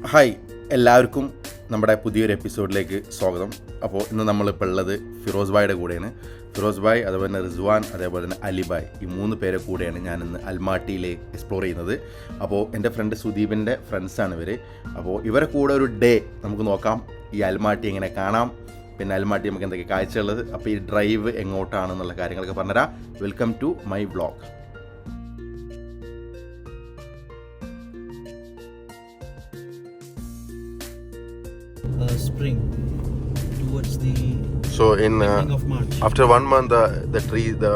Hi, എല്ലാവർക്കും നമ്മുടെ പുതിയൊരു എപ്പിസോഡിലേക്ക് സ്വാഗതം. അപ്പോൾ ഇന്ന് നമ്മളിപ്പോൾ ഉള്ളത് ഫിറോസ് ഭായിയുടെ കൂടെയാണ്. ഫിറോസ് ഭായ്, അതുപോലെ തന്നെ റിസ്വാൻ, അതേപോലെ തന്നെ അലിബായ്, ഈ 3 പേരെ കൂടെയാണ് ഞാനിന്ന് അൽമാട്ടിയിലെ എക്സ്പ്ലോർ ചെയ്യുന്നത്. അപ്പോൾ എൻ്റെ ഫ്രണ്ട് സുദീപിൻ്റെ ഫ്രണ്ട്സാണ് ഇവർ. അപ്പോൾ ഇവരെ കൂടെ ഒരു ഡേ നമുക്ക് നോക്കാം, ഈ അൽമാട്ടി എങ്ങനെ കാണാം, പിന്നെ അൽമാട്ടി നമുക്ക് എന്തൊക്കെ കാഴ്ചയുള്ളത്, അപ്പോൾ ഈ ഡ്രൈവ് എങ്ങോട്ടാണെന്നുള്ള കാര്യങ്ങളൊക്കെ പറഞ്ഞുതരാം. Welcome to my vlog. Spring towards the So in beginning of March. after 1 month, the tree, the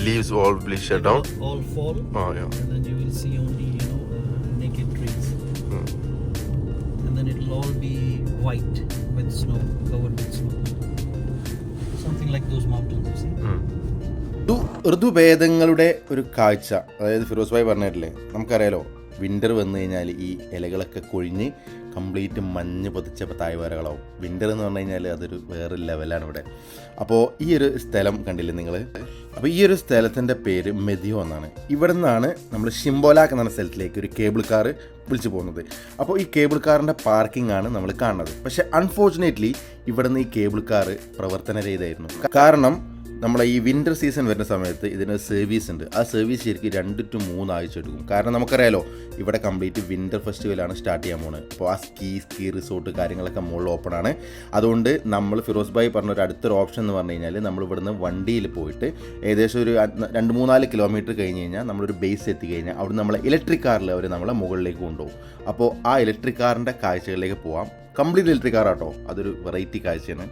leaves all will shut down. All fall, Oh yeah. and then you will see only naked trees, and then it will all be white with snow, covered with snow. Something like those mountains, you see. ഋതുഭേദങ്ങളുടെ ഒരു കാഴ്ച. അതായത് ഫിറോസ് ഭായ് പറഞ്ഞിട്ടില്ലേ, നമുക്കറിയാലോ winter വന്നു കഴിഞ്ഞാൽ ഈ ഇലകളൊക്കെ കൊഴിഞ്ഞ് complete മഞ്ഞ് പൊതിച്ച താഴ്വരകളാവും. വിൻ്റർ എന്ന് പറഞ്ഞു കഴിഞ്ഞാൽ അതൊരു വേറെ ലെവലാണ് ഇവിടെ. അപ്പോൾ ഈ ഒരു സ്ഥലം കണ്ടില്ലേ നിങ്ങൾ? അപ്പോൾ ഈ ഒരു സ്ഥലത്തിൻ്റെ പേര് മെദിയോ എന്നാണ്. ഇവിടെ നിന്നാണ് നമ്മൾ ഷിംബോലാക്ക് എന്ന സ്ഥലത്തിലേക്ക് ഒരു കേബിൾ കാർ വിളിച്ചു പോകുന്നത്. അപ്പോൾ ഈ കേബിൾ കാറിൻ്റെ പാർക്കിംഗ് ആണ് നമ്മൾ കാണുന്നത്. പക്ഷേ അൺഫോർച്ചുനേറ്റ്ലി ഇവിടെ നിന്ന് ഈ കേബിൾ കാർ പ്രവർത്തനരഹിതമായിരുന്നു. കാരണം നമ്മളെ ഈ വിൻ്റർ സീസൺ വരുന്ന സമയത്ത് ഇതിന് സർവീസ് ഉണ്ട്. ആ സർവീസ് ശരിക്കും 2 to 3 ആഴ്ച എടുക്കും. കാരണം നമുക്കറിയാലോ ഇവിടെ കംപ്ലീറ്റ് വിൻ്റർ ഫെസ്റ്റിവലാണ് സ്റ്റാർട്ട് ചെയ്യാൻ പോകുന്നത്. അപ്പോൾ ആ സ്കീ റിസോർട്ട് കാര്യങ്ങളൊക്കെ മുകളിൽ ഓപ്പൺ ആണ്. അതുകൊണ്ട് നമ്മൾ ഫിറോസ് ഭായ് പറഞ്ഞൊരു അടുത്തൊരു ഓപ്ഷൻ എന്ന് പറഞ്ഞു കഴിഞ്ഞാൽ നമ്മൾ ഇവിടുന്ന് വണ്ടിയിൽ പോയിട്ട് ഏകദേശം ഒരു 2-3-4 കിലോമീറ്റർ കഴിഞ്ഞ് കഴിഞ്ഞാൽ നമ്മളൊരു ബേസ് എത്തിക്കഴിഞ്ഞാൽ അവിടെ നമ്മളെ ഇലക്ട്രിക് കാറിൽ അവർ നമ്മളെ മുകളിലേക്ക് കൊണ്ടുപോകും. അപ്പോൾ ആ ഇലക്ട്രിക് കാറിൻ്റെ കാഴ്ചകളിലേക്ക് പോവാം. കംപ്ലീറ്റ് ഇലക്ട്രിക് കാറാട്ടോ, അതൊരു വെറൈറ്റി കാഴ്ചയാണ്.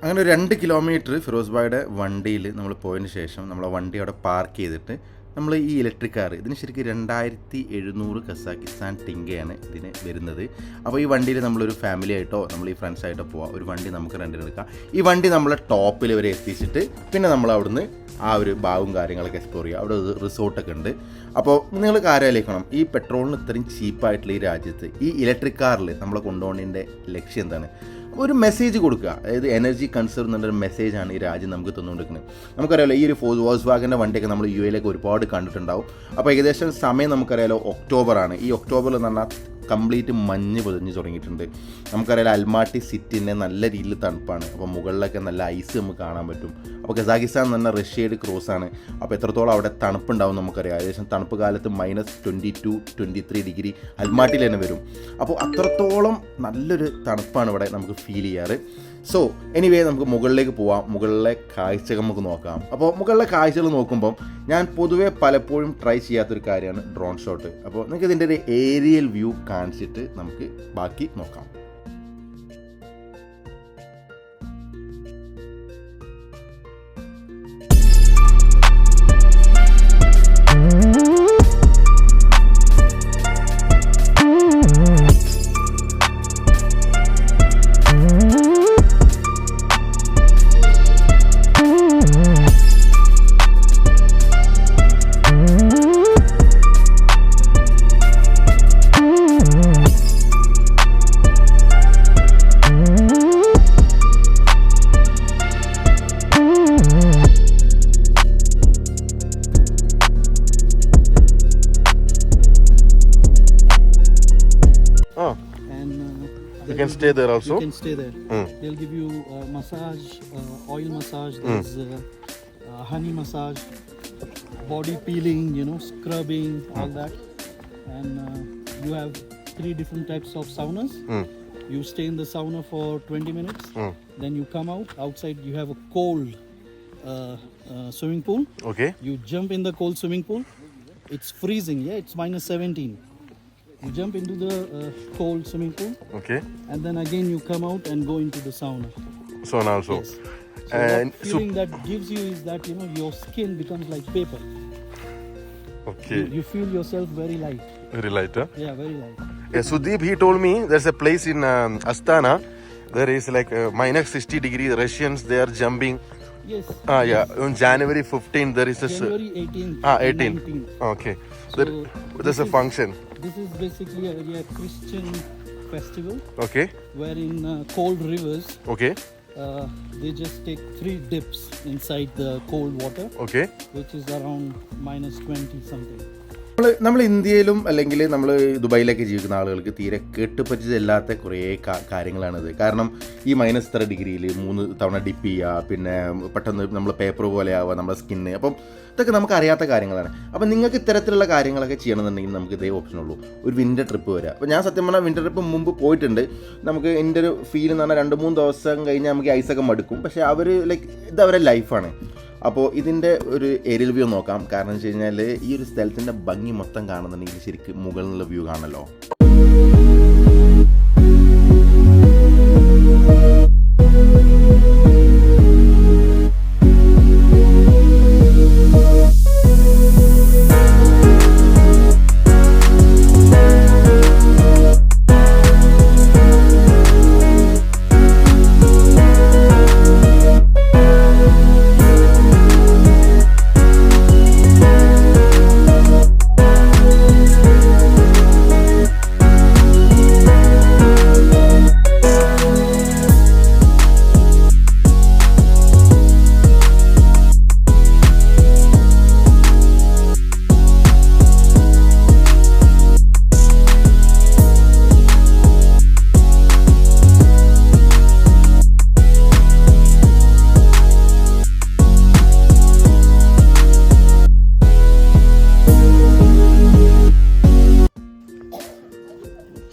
അങ്ങനെ ഒരു 2 കിലോമീറ്റർ ഫിറോസ് ഭായിയുടെ വണ്ടിയിൽ നമ്മൾ പോയതിന് ശേഷം നമ്മളെ വണ്ടി അവിടെ പാർക്ക് ചെയ്തിട്ട് നമ്മൾ ഈ ഇലക്ട്രിക് കാർ, ഇതിന് ശരിക്കും 2700 കസാക്കിസ്ഥാൻ ടിങ്കയാണ് ഇതിന് വരുന്നത്. അപ്പോൾ ഈ വണ്ടിയിൽ നമ്മളൊരു ഫാമിലി ആയിട്ടോ നമ്മൾ ഈ ഫ്രണ്ട്സ് ആയിട്ടോ പോവാം. ഒരു വണ്ടി നമുക്ക് റെൻറ്റിന് എടുക്കാം. ഈ വണ്ടി നമ്മളെ ടോപ്പിൽ വരെ എത്തിച്ചിട്ട് പിന്നെ നമ്മൾ അവിടുന്ന് ആ ഒരു ഭാഗവും കാര്യങ്ങളൊക്കെ എക്സ്പ്ലോർ ചെയ്യുക. അവിടെ റിസോർട്ടൊക്കെ ഉണ്ട്. അപ്പോൾ നിങ്ങൾ കാര്യമായിരിക്കണം, ഈ പെട്രോളിന് ഇത്രയും ചീപ്പായിട്ടുള്ള ഈ രാജ്യത്ത് ഈ ഇലക്ട്രിക് കാറിൽ നമ്മളെ കൊണ്ടുപോകുന്നതിൻ്റെ ലക്ഷ്യം എന്താണ്? ഒരു മെസ്സേജ് കൊടുക്കുക. അതായത് എനർജി കൺസേർവ് എന്നൊരു മെസ്സേജാണ് ഈ രാജ്യം നമുക്ക് തന്നുകൊണ്ടിരിക്കുന്നത്. നമുക്കറിയാലോ ഈ ഒരു വോൾസ്വാഗൻ്റെ വണ്ടിയൊക്കെ നമ്മൾ യുഎയിലേക്ക് ഒരുപാട് കണ്ടിട്ടുണ്ടാവും. അപ്പോൾ ഏകദേശം സമയം നമുക്കറിയാലോ ഒക്ടോബറാണ്. ഈ ഒക്ടോബറിൽ എന്ന് പറഞ്ഞാൽ കംപ്ലീറ്റ് മഞ്ഞ് പൊതിഞ്ഞ് തുടങ്ങിയിട്ടുണ്ട്. നമുക്കറിയാലോ അൽമാട്ടി സിറ്റിനെ നല്ല രീതിയിൽ തണുപ്പാണ്. അപ്പോൾ മുകളിലൊക്കെ നല്ല ഐസ് നമുക്ക് കാണാൻ പറ്റും. അപ്പോൾ കസാക്കിസ്ഥാൻ എന്ന് പറഞ്ഞാൽ റഷ്യയുടെ ക്രോസാണ്. അപ്പോൾ എത്രത്തോളം അവിടെ തണുപ്പുണ്ടാവും നമുക്കറിയാം. ഏകദേശം തണുപ്പ് കാലത്ത് -22-23 ഡിഗ്രി അൽമാട്ടിയിൽ തന്നെ വരും. അപ്പോൾ അത്രത്തോളം നല്ലൊരു തണുപ്പാണ് ഇവിടെ നമുക്ക് ഫീൽ ചെയ്യാറ്. സോ എനിവേ നമുക്ക് മുകളിലേക്ക് പോവാം. മുകളിലെ കാഴ്ചകൾ നമുക്ക് നോക്കാം. അപ്പോൾ മുകളിലെ കാഴ്ചകൾ നോക്കുമ്പം ഞാൻ പൊതുവേ പലപ്പോഴും ട്രൈ ചെയ്യാത്തൊരു കാര്യമാണ് ഡ്രോൺ ഷോട്ട്. അപ്പോൾ നിങ്ങൾക്ക് ഇതിൻ്റെ ഒരു ഏരിയൽ വ്യൂ കാണിച്ചിട്ട് നമുക്ക് ബാക്കി നോക്കാം. You can stay there also? You can stay there. They'll give you massage, oil massage, there's honey massage, body peeling, scrubbing, all that. And you have 3 different types of saunas. You stay in the sauna for 20 minutes. Then you come out. Outside you have a cold swimming pool. Okay. You jump in the cold swimming pool. It's freezing, yeah? It's -17. You jump into the cold swimming pool. Okay. And then again you come out and go into the sauna. Sauna also. Yes. So And that feeling that gives you is that your skin becomes like paper. Okay. You feel yourself very light. Very light, huh? Yeah, very light. Yeah, Sudeep, he told me there's a place in Astana. There is like -60 degree. Russians, they are jumping. Yes. Yeah. On January 15th, there is a... January 18th. 18th. 19th. Okay. There's a function. This is basically a Christian festival Okay. where in cold rivers Okay. they just take 3 dips inside the cold water, Okay. which is around -20 something. നമ്മൾ ഇന്ത്യയിലും അല്ലെങ്കിൽ നമ്മൾ ദുബായിലൊക്കെ ജീവിക്കുന്ന ആളുകൾക്ക് തീരെ കേട്ടുപരിചിതമില്ലാത്ത കുറേ കാര്യങ്ങളാണിത്. കാരണം ഈ -3 ഡിഗ്രിയിൽ 3 തവണ ഡിപ്പ് ചെയ്യുക, പിന്നെ പെട്ടെന്ന് നമ്മൾ പേപ്പർ പോലെ ആവുക നമ്മുടെ സ്കിന്ന്. അപ്പം ഇതൊക്കെ നമുക്ക് അറിയാത്ത കാര്യങ്ങളാണ്. അപ്പം നിങ്ങൾക്ക് ഇത്തരത്തിലുള്ള കാര്യങ്ങളൊക്കെ ചെയ്യണമെന്നുണ്ടെങ്കിൽ നമുക്ക് ഇതേ ഓപ്ഷനുള്ളൂ, ഒരു വിൻ്റർ ട്രിപ്പ് വരിക. അപ്പോൾ ഞാൻ സത്യം പറഞ്ഞാൽ വിൻ്റർ ട്രിപ്പ് മുമ്പ് പോയിട്ടുണ്ട്. നമുക്ക് എൻ്റെ ഒരു ഫീൽ എന്ന് പറഞ്ഞാൽ 2-3 ദിവസം കഴിഞ്ഞാൽ നമുക്ക് ഐസൊക്കെ മടുക്കും. പക്ഷേ അവർ ഇത് അവരുടെ ലൈഫാണ്. അപ്പോൾ ഇതിൻ്റെ ഒരു ഏരിയൽ വ്യൂ നോക്കാം. കാരണം വെച്ച് കഴിഞ്ഞാൽ ഈ ഒരു സ്ഥലത്തിൻ്റെ ഭംഗി മൊത്തം കാണുന്നുണ്ടെങ്കിൽ ശരിക്കും മുകളിൽ നിന്നുള്ള വ്യൂ കാണല്ലോ.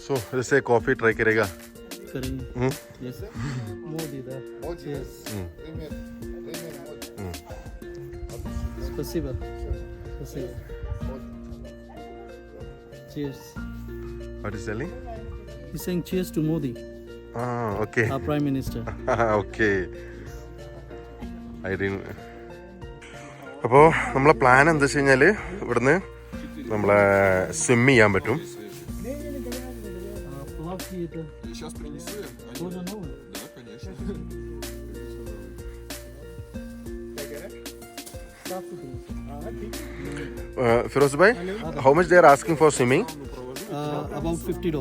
So let's say coffee try करेगा. करेंगे. Yes. मोदी दा. Cheers. Спасибо. Спасибо. Cheers. What is selling? He's saying cheers to Modi, Okay. our Prime Minister. Okay. I didn't. അപ്പോൾ നമ്മളെ പ്ലാൻ എന്താ വെച്ച് കഴിഞ്ഞാൽ ഇവിടുന്ന് നമ്മളെ സ്വിം ചെയ്യാൻ പറ്റും. Сейчас принесу. Тоже новый? Да, конечно. Firoz bhai, how much they are asking for swimming? About $50.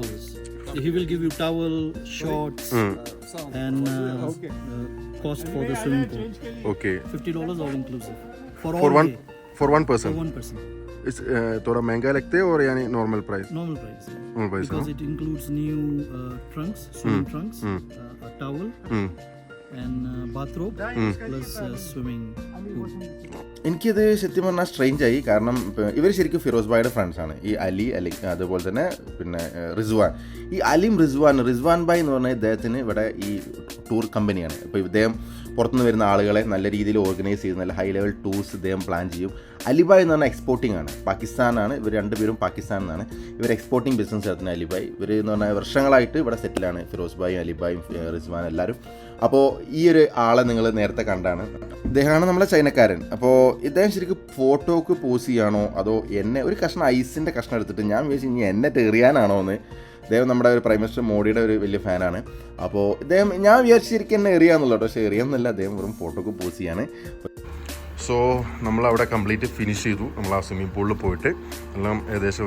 He will give you towel, shorts, and cost for the swimming pool. Okay. $50 all inclusive. For For all one day. for one For person. one person. Is थोड़ा महंगा लगता है और यानी normal price? Normal price. Normal price. Because it includes new trunks, swimming trunks, a towel, and bathrobe, plus swimming pool. എനിക്കിത് സത്യം പറഞ്ഞാൽ strange ആയി. കാരണം ഇവർ ശരിക്കും ഫിറോസ് ഭായിയുടെ ഫ്രണ്ട്സാണ്. ഈ അലി അതുപോലെ തന്നെ പിന്നെ റിസ്വാൻ. ഈ അലിം റിസ്വാൻ ഭായ് എന്ന് പറഞ്ഞാൽ ഇദ്ദേഹത്തിന് ഇവിടെ ഈ ടൂർ കമ്പനിയാണ്. അപ്പോൾ ഇദ്ദേഹം പുറത്തുനിന്ന് വരുന്ന ആളുകളെ നല്ല രീതിയിൽ ഓർഗനൈസ് ചെയ്ത് നല്ല ഹൈ ലെവൽ ടൂർസ് ഇദ്ദേഹം പ്ലാൻ ചെയ്യും. അലിബായ് എന്ന് പറഞ്ഞാൽ എക്സ്പോർട്ടിംഗ് ആണ്, പാകിസ്ഥാനാണ്. ഇവർ രണ്ടുപേരും പാകിസ്ഥാനിൽ നിന്നാണ്. ഇവർ എക്സ്പോർട്ടിംഗ് ബിസിനസ് നടത്തുന്ന അലിബായ്. ഇവർ എന്ന് പറഞ്ഞാൽ വർഷങ്ങളായിട്ട് ഇവിടെ സെറ്റിലാണ്, ഫിറോസ് ഭായും അലിബായും റിസ്വാൻ എല്ലാവരും. അപ്പോൾ ഈ ഒരു ആളെ നിങ്ങൾ നേരത്തെ കണ്ടാണ്. ഇദ്ദേഹമാണ് നമ്മളെ ചൈനക്കാരൻ. അപ്പോൾ ഇദ്ദേഹം ശരിക്കും ഫോട്ടോക്ക് പോസ് ചെയ്യാണോ അതോ എന്നെ ഒരു കഷ്ണം ഐസിൻ്റെ കഷ്ണം എടുത്തിട്ട് ഞാൻ വിചാരിച്ചു ഇനി എന്നെ തെറിയാനാണോ എന്ന്. ഇദ്ദേഹം നമ്മുടെ ഒരു പ്രൈം മിനിസ്റ്റർ മോഡിയുടെ ഒരു വലിയ ഫാനാണ്. അപ്പോൾ ഇദ്ദേഹം ഞാൻ വിചാരിച്ചിരിക്കും എന്നെ എറിയാന്നുള്ളൂ. പക്ഷേ എറിയാമെന്നല്ല, അദ്ദേഹം വെറും ഫോട്ടോക്ക് പോസ് ചെയ്യാണ്. സോ നമ്മളവിടെ കംപ്ലീറ്റ് ഫിനിഷ് ചെയ്തു. നമ്മൾ ആ സ്വിമ്മിംഗ് പൂളിൽ പോയിട്ട് എല്ലാം ഏകദേശം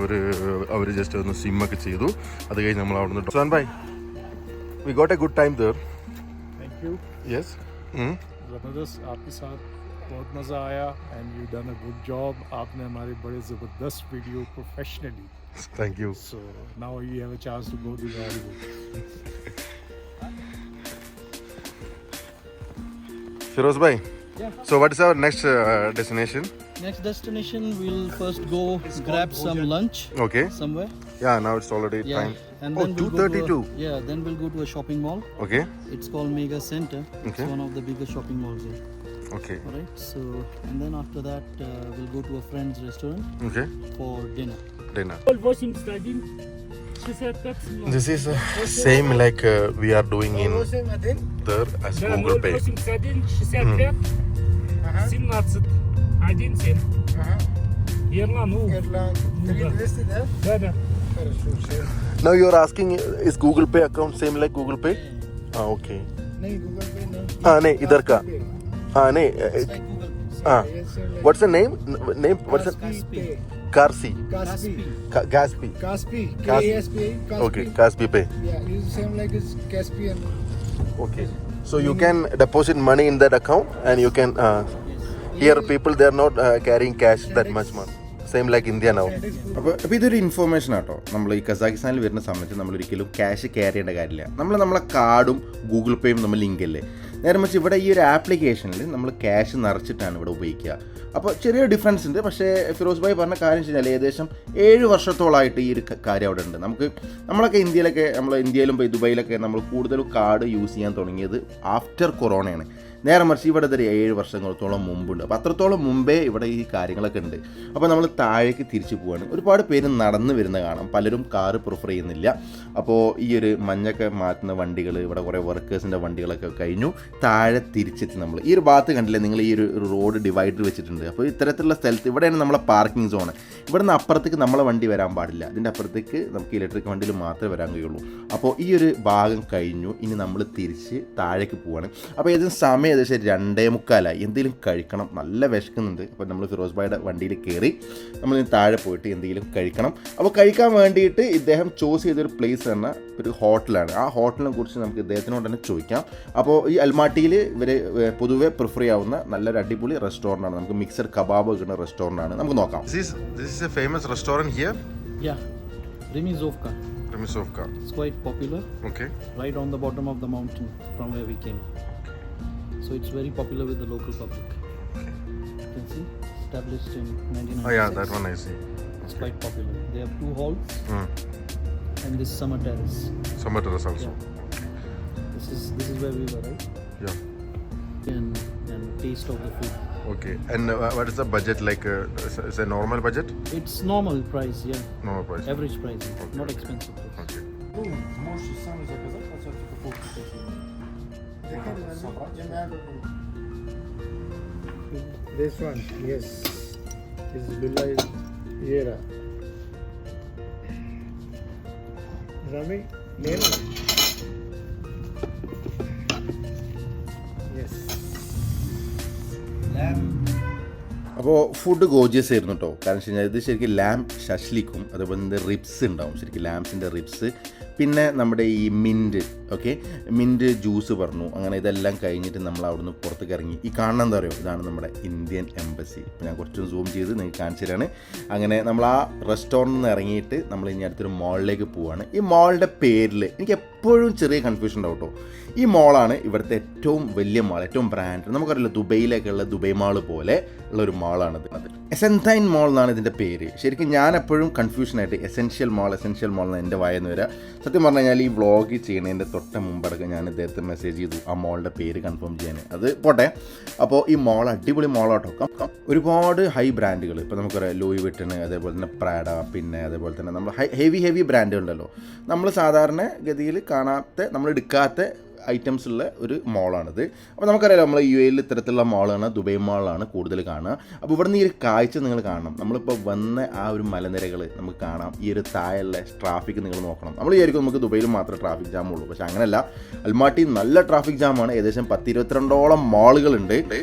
അവർ ജസ്റ്റ് ഒന്ന് സ്വിമ്മൊക്കെ ചെയ്തു. അത് കഴിഞ്ഞ് നമ്മൾ അവിടെ നിന്ന് Suhan bhai, we got a good time there. Thank you. Yes. ज़बरदस्त, आपके साथ बहुत मज़ा आया and you done a good job. आपने हमारे बड़े ज़बरदस्त video professionally. Thank you. So now you have a chance to go to Hollywood. Firoz bhai, Yeah. so what is our next destination? Next destination, we'll first go grab some lunch Okay. somewhere. Yeah, now it's already Yeah. time. And Oh, then we'll go to 2:32. then we'll go to a shopping mall. Okay. It's called Mega Center. It's Okay. one of the biggest shopping malls here. Okay. All right. So, and then after that, we'll go to a friend's restaurant Okay. for dinner. Dinner. 861. This is same like we are doing in there as Google Pay. 861, 65, 17, 17. Ерлан, Ерлан, 3200, да? да. Хорошо, все. Now you are asking, is Google Pay account same like Google Pay? Okay. नहीं Google पे नहीं. नहीं, इधर का. नहीं. It's like Google Pay. What's the name? What's the Kaspi Pay. Karsi. Kaspi. Gaspi. Kaspi. Kas- K-A-S-P. Kaspi. Okay, Kaspi Pay. Yeah, it's the same like it's Caspian. Okay. So you can deposit money in that account and you can here people they are not carrying cash that much money. Same like India now. അപ്പോൾ ഇതൊരു information ആട്ടോ. നമ്മൾ ഈ കസാഖിസ്ഥാനിൽ വരുന്ന സമയത്ത് നമ്മൾ ഒരിക്കലും cash carry ചെയ്യേണ്ട കാര്യമില്ല. നമ്മളെ കാർഡും ഗൂഗിൾ പേയും നമ്മൾ ലിങ്ക് അല്ലേ. നേരെ മറിച്ച് ഇവിടെ ഈ ഒരു ആപ്ലിക്കേഷനിൽ നമ്മൾ ക്യാഷ് നിറച്ചിട്ടാണ് ഇവിടെ ഉപയോഗിക്കുക. അപ്പോൾ ചെറിയ ഡിഫറൻസ് ഉണ്ട്. പക്ഷേ ഫിറോസ് ഭായി പറഞ്ഞ കാര്യം വെച്ച് കഴിഞ്ഞാൽ ഏകദേശം 7 വർഷത്തോളമായിട്ട് ഈ ഒരു കാര്യം അവിടെ ഉണ്ട്. നമ്മളൊക്കെ ഇന്ത്യയിലും ഇപ്പോൾ ദുബൈയിലൊക്കെ നമ്മൾ കൂടുതലും കാർഡ് യൂസ് ചെയ്യാൻ തുടങ്ങിയത് ആഫ്റ്റർ കൊറോണയാണ്. നേരെ മറിച്ച് ഇവിടെ 7 വർഷങ്ങളത്തോളം മുമ്പുണ്ട്. അപ്പോൾ അത്രത്തോളം മുമ്പേ ഇവിടെ ഈ കാര്യങ്ങളൊക്കെ ഉണ്ട്. അപ്പോൾ നമ്മൾ താഴേക്ക് തിരിച്ചു പോവുകയാണ്. ഒരുപാട് പേര് നടന്ന് വരുന്ന കാണാം. പലരും കാറ് പ്രിഫർ ചെയ്യുന്നില്ല. അപ്പോൾ ഈ ഒരു മഞ്ഞൊക്കെ മാറ്റുന്ന വണ്ടികൾ, ഇവിടെ കുറേ വർക്കേഴ്സിൻ്റെ വണ്ടികളൊക്കെ കഴിഞ്ഞു. താഴെ തിരിച്ചെത്തി നമ്മൾ ഈ ഒരു ഭാഗത്ത് കണ്ടില്ലേ, നിങ്ങൾ ഈ ഒരു റോഡ് ഡിവൈഡർ വെച്ചിട്ടുണ്ട്. അപ്പോൾ ഇത്തരത്തിലുള്ള സ്ഥലത്ത് ഇവിടെയാണ് നമ്മളെ പാർക്കിംഗ് സോൺ. ഇവിടെ നിന്ന് അപ്പുറത്തേക്ക് നമ്മളെ വണ്ടി വരാൻ പാടില്ല. ഇതിൻ്റെ അപ്പുറത്തേക്ക് നമുക്ക് ഇലക്ട്രിക് വണ്ടിയിൽ മാത്രമേ വരാൻ കഴിയുള്ളൂ. അപ്പോൾ ഈ ഒരു ഭാഗം കഴിഞ്ഞു. ഇനി നമ്മൾ തിരിച്ച് താഴേക്ക് പോവുകയാണ്. അപ്പോൾ ഏകദേശം സമയം ഏകദേശം 2:45 എന്തെങ്കിലും കഴിക്കണം. നല്ല വിശക്കുന്നുണ്ട്. അപ്പോൾ നമ്മൾ ഫിറോസ് ഭായിയുടെ വണ്ടിയിൽ കയറി നമ്മൾ താഴെ പോയിട്ട് എന്തെങ്കിലും കഴിക്കണം. അപ്പോൾ കഴിക്കാൻ വേണ്ടിയിട്ട് ഇദ്ദേഹം ചൂസ് ചെയ്തൊരു പ്ലേസ് തന്നെ ഒരു ഹോട്ടലാണ്. ആ ഹോട്ടലിനെ കുറിച്ച് നമുക്ക് ഇദ്ദേഹത്തിനോട് തന്നെ ചോദിക്കാം. അപ്പോൾ ഈ അൽമാട്ടിയിൽ ഇവർ പൊതുവെ പ്രിഫർ ചെയ്യാവുന്ന നല്ലൊരു അടിപൊളി റെസ്റ്റോറൻ്റ് ആണ്. നമുക്ക് മിക്സഡ് കബാബ് കിട്ടുന്ന റെസ്റ്റോറൻ്റ് ആണ്. നമുക്ക് നോക്കാം. This is a famous restaurant here. Yeah, Remizovka. Remizovka. It's quite popular. Okay. Right on the bottom of the mountain from where we came. So it's very popular with the local public. You can see, established in 1996. Oh yeah, that one I see. It's quite popular. They have 2 halls and this summer terrace. Summer terrace also. This is where we were, right? Yeah. And taste of the food. Okay. And what is the budget like? Is a normal budget? It's normal price, yeah. Normal price. Average price, Okay. not expensive price. Okay. This one, yes. This is Villa Yera. Rami, name? Yes. Lamb. അപ്പോൾ food gorgeous ആയിരുന്നു കേട്ടോ. കാരണം വെച്ച് കഴിഞ്ഞാൽ ഇത് ശരിക്കും ലാം ഷഷ്ലിക്കും അതുപോലെ തന്നെ റിബ്സ് ഉണ്ടാവും. ശരിക്കും ലാംസിൻ്റെ റിബ്സ്, പിന്നെ നമ്മുടെ ഈ മിൻറ്റ് ജ്യൂസ് പറഞ്ഞു. അങ്ങനെ ഇതെല്ലാം കഴിഞ്ഞിട്ട് നമ്മൾ അവിടുന്ന് പുറത്തേക്ക് ഇറങ്ങി. ഈ കാണുന്ന എന്താ പറയുക, ഇതാണ് നമ്മുടെ ഇന്ത്യൻ എംബസി. ഇപ്പോൾ ഞാൻ കുറച്ച് സൂം ചെയ്ത് നിങ്ങൾക്ക് കാണിച്ചു തരാണ്. അങ്ങനെ നമ്മൾ ആ റെസ്റ്റോറൻറ്റിൽ നിന്ന് ഇറങ്ങിയിട്ട് നമ്മൾ ഇനി അടുത്തൊരു മോളിലേക്ക് പോവുകയാണ്. ഈ മോളുടെ പേരിൽ എനിക്ക് എപ്പോഴും ചെറിയ കൺഫ്യൂഷൻ ഉണ്ടാവും കേട്ടോ. ഈ മോളാണ് ഇവിടുത്തെ ഏറ്റവും വലിയ മാൾ, ഏറ്റവും ബ്രാൻഡ്. നമുക്കറിയില്ല ദുബൈയിലേക്കുള്ള ദുബൈ മാൾ പോലെ ഉള്ളൊരു മാളാണിത്. എസെൻറ്റൈൻ മോൾ എന്നാണ് ഇതിൻ്റെ പേര്. ശരിക്കും ഞാൻ എപ്പോഴും കൺഫ്യൂഷനായിട്ട് എസെൻഷ്യൽ മോൾ എന്നാണ് എൻ്റെ വായെന്ന് വരിക. സത്യം പറഞ്ഞു കഴിഞ്ഞാൽ ഈ വ്ളോഗ് ചെയ്യണതിൻ്റെ തൊട്ട മുമ്പടക്കം ഞാൻ ഇദ്ദേഹത്തെ മെസ്സേജ് ചെയ്തു ആ മോളുടെ പേര് കൺഫേം ചെയ്യാൻ. അത് പോട്ടെ. അപ്പോൾ ഈ മോൾ അടിപൊളി മോളാട്ടോ. ഒരുപാട് ഹൈ ബ്രാൻഡുകൾ ഇപ്പോൾ നമുക്കറിയാം, ലൂയി വിട്ടൺ, അതേപോലെ തന്നെ പ്രാഡ, പിന്നെ അതേപോലെ തന്നെ നമ്മൾ ഹെവി ബ്രാൻഡുകളുണ്ടല്ലോ. നമ്മൾ സാധാരണ ഗതിയിൽ കാണാത്ത, നമ്മൾ എടുക്കാത്ത ഐറ്റംസ് ഉള്ള ഒരു മോളാണിത്. അപ്പോൾ നമുക്കറിയാം നമ്മൾ UAE ഇത്തരത്തിലുള്ള മോളാണ്, ദുബൈ മോളാണ് കൂടുതൽ കാണുക. അപ്പോൾ ഇവിടുന്ന് ഈ ഒരു കാഴ്ച നിങ്ങൾ കാണണം. നമ്മളിപ്പോൾ വന്ന ആ ഒരു മലനിരകൾ നമുക്ക് കാണാം. ഈ ഒരു താഴെയുള്ള ട്രാഫിക് നിങ്ങൾ നോക്കണം. നമ്മൾ വിചാരിക്കും നമുക്ക് ദുബൈയിൽ മാത്രമേ ട്രാഫിക് ജാം ഉള്ളൂ, പക്ഷേ അങ്ങനെയല്ല. അൽമാട്ടി നല്ല ട്രാഫിക് ജാമാണ്. ഏകദേശം 10-22ഓളം മാളുകളുണ്ട്.